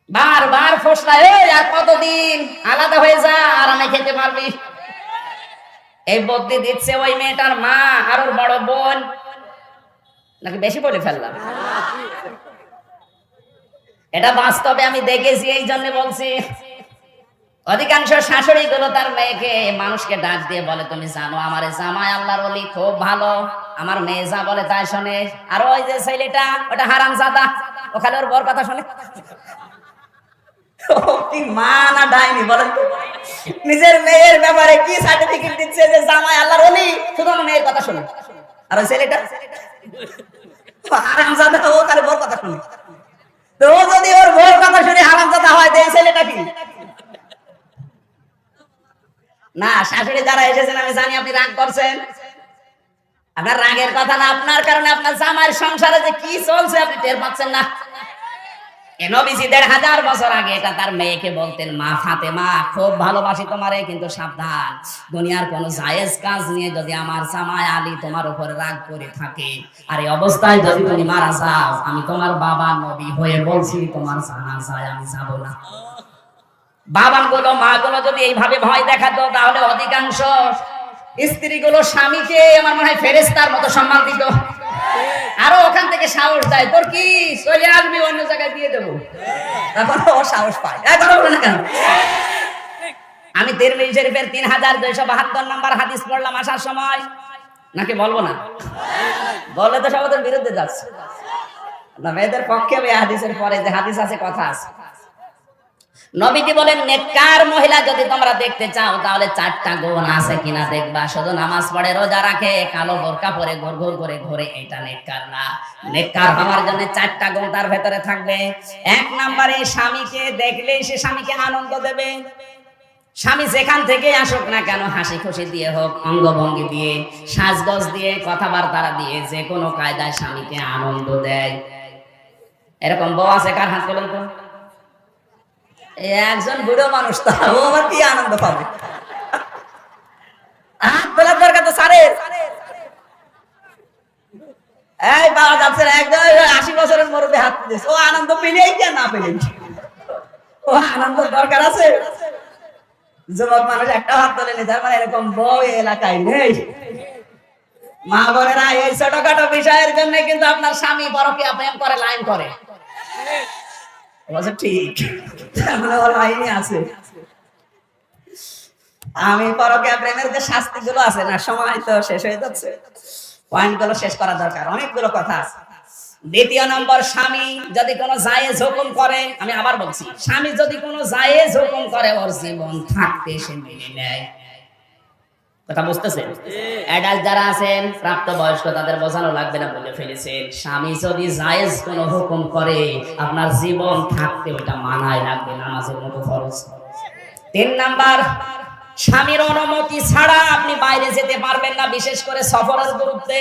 বারবার ফসলায়, আর কতদিন আলাদা হয়ে যা, আরামে খেতে পারবি, এই বুদ্ধি দিচ্ছে ওই মেয়েটার মা আর ওর বড় বোন। নাকি বেশি বলে ফেললাম? এটা বাস্তবে আমি দেখেছি, এই জন্য বলছি। অধিকাংশ শাশুড়ি গুলো তার মেয়েকে মানুষকে ডাক দিয়ে বলে, তুমি জানো আমার জামাই আল্লাহর ওলি খুব ভালো, আমার মেয়ে যা বলে তাই শোনে, আর ওই যে ছেলেটা ওটা হারামজাদা, ও খালি ওর বর কথা শোনে। কি মা না ডাইনি বলেন তো? নিজের মেয়ের ব্যাপারে কি সার্টিফিকেট দিচ্ছে যে জামাই আল্লাহর ওলি, শুধু আমার মেয়ের কথা শোনে, আর ওই ছেলেটা হারামজাদা, ও খালি বর কথা শোনে। তো ও যদি ওর বর কথা শুনে হারামজাদা হয়, তো এই ছেলেটা কি? না, শাশুড়ি যারা এসেছেন আমি জানি আপনি রাগ করছেন। আপনার রাগের কথা না, আপনার কারণে আপনার জামাইয়ের সংসারে যে কি চলছে আপনি টের পাচ্ছেন না। নবীজি ১৫০০ বছর আগে এটা তার মেয়েকে বলতেন, মা ফাতেমা খুব ভালোবাসি তোমারে, কিন্তু সাবধান, দুনিয়ার কোন জায়েজ কাজ নিয়ে যদি আমার জামাই আলী তোমার উপরে রাগ করে থাকে, আর এই অবস্থায় যদি তুমি মারা যাও, আমি তোমার বাবা নবী হয়ে বলছি তোমার জানাজায় আমি যাব না। বাবাগুলো মাগুলো যদি এইভাবে ভয় দেখাতো, তাহলে অধিকাংশ স্ত্রীগুলো স্বামীকে আমার মনে হয় ফেরেশতার মতো সম্মান দিত। আরো ওখান থেকে সাহস দেয়, তোর কি চলে আসবি অন্য জায়গায় দিয়ে দেবো, তখন ও সাহস পায়। কথা বলে না কেন? আমি তিরমিজি শরীফের ৩২৭২ নম্বর হাদিস পড়লাম আসার সময়, নাকি বলবো না? বলে তো সব ওদের বিরুদ্ধে যাচ্ছে না, মেয়েদের পক্ষে এই হাদিসের পরে যে হাদিস আছে কথা আছে। নবীজি বলেন, নেককার মহিলা যদি তোমরা দেখতে চাও, তাহলে 4টা গুণ আছে কিনা দেখবা। শুধু নামাজ পড়ে, রোজা রাখে, কালো বোরকা পরে ঘুর ঘুর করে ঘুরে, এটা নেককার না। নেককার হওয়ার জন্য 4টা গুণ তার ভেতরে থাকবে। 1 নম্বরে, স্বামীকে দেখলে সে স্বামীকে আনন্দ দেবে। স্বামী যেখান থেকে আসুক না কেন, হাসি খুশি দিয়ে হোক, অঙ্গভঙ্গি দিয়ে, সাজগোজ দিয়ে, কথাবার্তা দিয়ে, যে কোনো কায়দায় স্বামীকে আনন্দ দেয়। এরকম বউ আছে কার? হাত তোলেন তো। একজন বুড়ো মানুষ, তার ও আবার কি আনন্দ পাবে? হাত তোলার দরকার তো স্যারের। এই বাবা যাচ্ছে একদম 80 বছরের মুরব্বী হাত তুলেছে, ও আনন্দ পেলেই কি না পেলেই, ও আনন্দ দরকার আছে। যুবক মানুষ একটা হাত তোলেনি, তার মানে এরকম বউ এলাকায় নেই। মা বোনেরা, এই ছোটখাটো বিষয়ের জন্য কিন্তু আপনার স্বামী পরকীয়া প্রেম করে, লাইন করে। ঠিক লাইনে আছে। আমি পরকীয়া প্রেমের যে শাস্তি গুলো আছে না, সময় তো শেষ হয়ে যাচ্ছে, পয়েন্ট গুলো শেষ করা দরকার, অনেকগুলো কথা আছে। 2 নম্বর, স্বামী যদি কোনো জায়েজ হুকুম করে, আমি আবার বলছি, স্বামী যদি কোনো জায়েজ হুকুম করে, ওর জীবন থাকতে সে মেনে নেয়। কথা বুঝতেছেন? অ্যাডাল্ট যারা আছেন, প্রাপ্ত বয়স্ক, তাদের বোঝানো লাগবে না, বলে ফেলেছেন। স্বামী যদি জায়েজ কোনো হুকুম করে, আপনার জীবন থাকতে ওটা মানায় রাখবে, নামাজের মতো ফরজ। 3 নাম্বার, স্বামীর অনুমতি ছাড়া আপনি বাইরে যেতে পারবেন না, বিশেষ করে সফরের গুরুত্বে।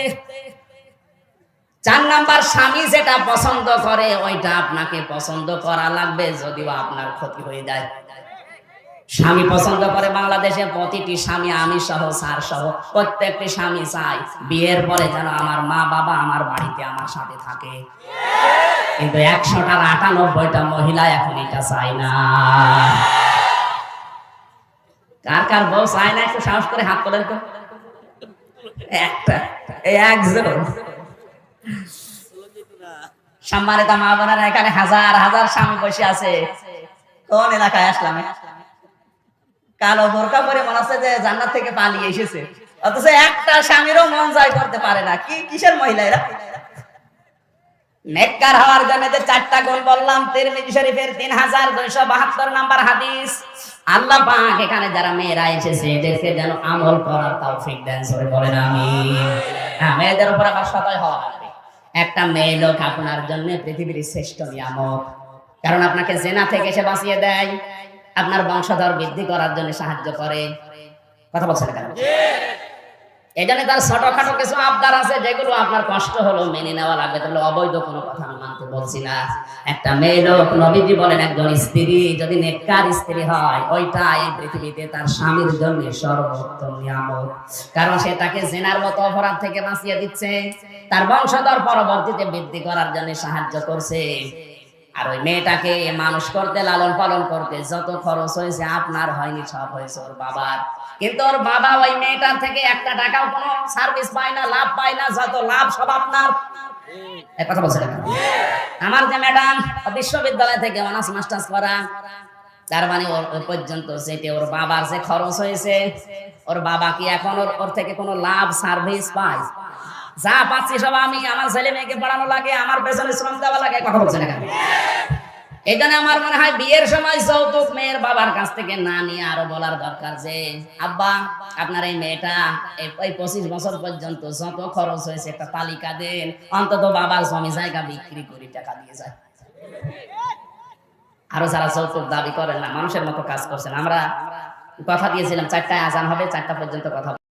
4 নাম্বার, স্বামী যেটা পছন্দ করে ওইটা আপনাকে পছন্দ করা লাগবে, যদিও আপনার ক্ষতি হয়ে যায়। স্বামী পছন্দ করে, বাংলাদেশে প্রতিটি স্বামী, আমি সহ, স্যার সহ, প্রত্যেকটি স্বামী চাই বিয়ের পরে যেন আমার মা বাবা আমার বাড়িতে আমার সাথে থাকে। কিন্তু 100টার 98টা মহিলা এখন এটা চায় না। কার কার বউ চায় না? একটু সাহস করে হাত তোলেন তো। একটা, এই একজন। সম্মানিত মা বোনেরা, এখানে হাজার হাজার স্বামী বসে আছে। কোন এলাকায় আসলাম? কালো বোরকা পরে মনে হচ্ছে যে জান্নাত থেকে পালিয়ে এসেছে, অথচ একটা স্বামীরও মন জয় করতে পারে না। কি কিসের মহিলা এরা? নেককার হওয়ার জন্য যে 4টা গুণ বললাম, তিরমিজি শরীফের 3272 নম্বর হাদিস। আল্লাহ পাক এখানে যারা মেয়েরা এসেছে, এদেরকে যেন আমল করার তৌফিক দেন, সরে বলেন আমিন। হ্যাঁ, মেয়েদের উপর আবার সদয় হওয়া লাগবে। একটা মেয়ে লোক আপনার জন্য পৃথিবীর শ্রেষ্ঠ নিয়ামত, কারণ আপনাকে জেনা থেকে সে বাঁচিয়ে দেয়, আপনার বংশধর বৃদ্ধি করার জন্য সাহায্য করে। কথা বলছেন কেন? এই জন্য তার ছোটখাটো কিছু আবদার আছে, যেগুলো আপনার কষ্ট হলো মেনে নেওয়া লাগবে, তাহলে অবৈধ কোনো কথা আমি মানতে বলছি না। একটা মেয়ে লোক, নবীজি বলেন, একজন স্ত্রী যদি নেককার স্ত্রী হয়, ওইটা এই পৃথিবীতে তার স্বামীর জন্য সর্বোত্তম নিয়ামত, কারণ সে তাকে জেনার মতো অপরাধ থেকে বাঁচিয়ে দিচ্ছে, তার বংশধর পরবর্তীতে বৃদ্ধি করার জন্য সাহায্য করছে। আর ওই মেয়েটাকে মানুষ করতে, লালন পালন করতে যত খরচ হয়েছে আপনার হয়নি, সব হয়েছে ওর বাবার। কিন্তু ওর বাবা ওই মেয়েটার থেকে 1টা টাকাও কোনো সার্ভিস পায় না, লাভ পায় না, যত লাভ সব আপনার। এই কথা বলছেন? আমার যে ম্যাডাম বিশ্ববিদ্যালয় থেকে অনার্স মাস্টার্স করা, তার মানে ওর পর্যন্ত যেতে ওর বাবার যে খরচ হয়েছে, ওর বাবা কি এখন ওর থেকে কোনো লাভ সার্ভিস পায়? যা পাচ্ছি সব আমি, আমার ছেলে মেয়েকে পড়ানো লাগে, আমার পেছনে শ্রম দেওয়া লাগে। কথা বলছেন এখানে? এই জন্য আমার মনে হয় বিয়ের সময় যৌতুক মেয়ের বাবার কাছ থেকে না নিয়ে আরো বলার দরকার যে আব্বা আপনার এই মেয়েটা এই 25 বছর পর্যন্ত যত খরচ হয়েছে একটা তালিকা দেন, অন্তত বাবার জমি জায়গা বিক্রি করে টাকা দিয়ে যায়। আরো যারা যৌতুক দাবি করেন না, মানুষের মতো কাজ করছেন। আমরা কথা দিয়েছিলাম 4টায় আজান হবে, 4টা পর্যন্ত কথা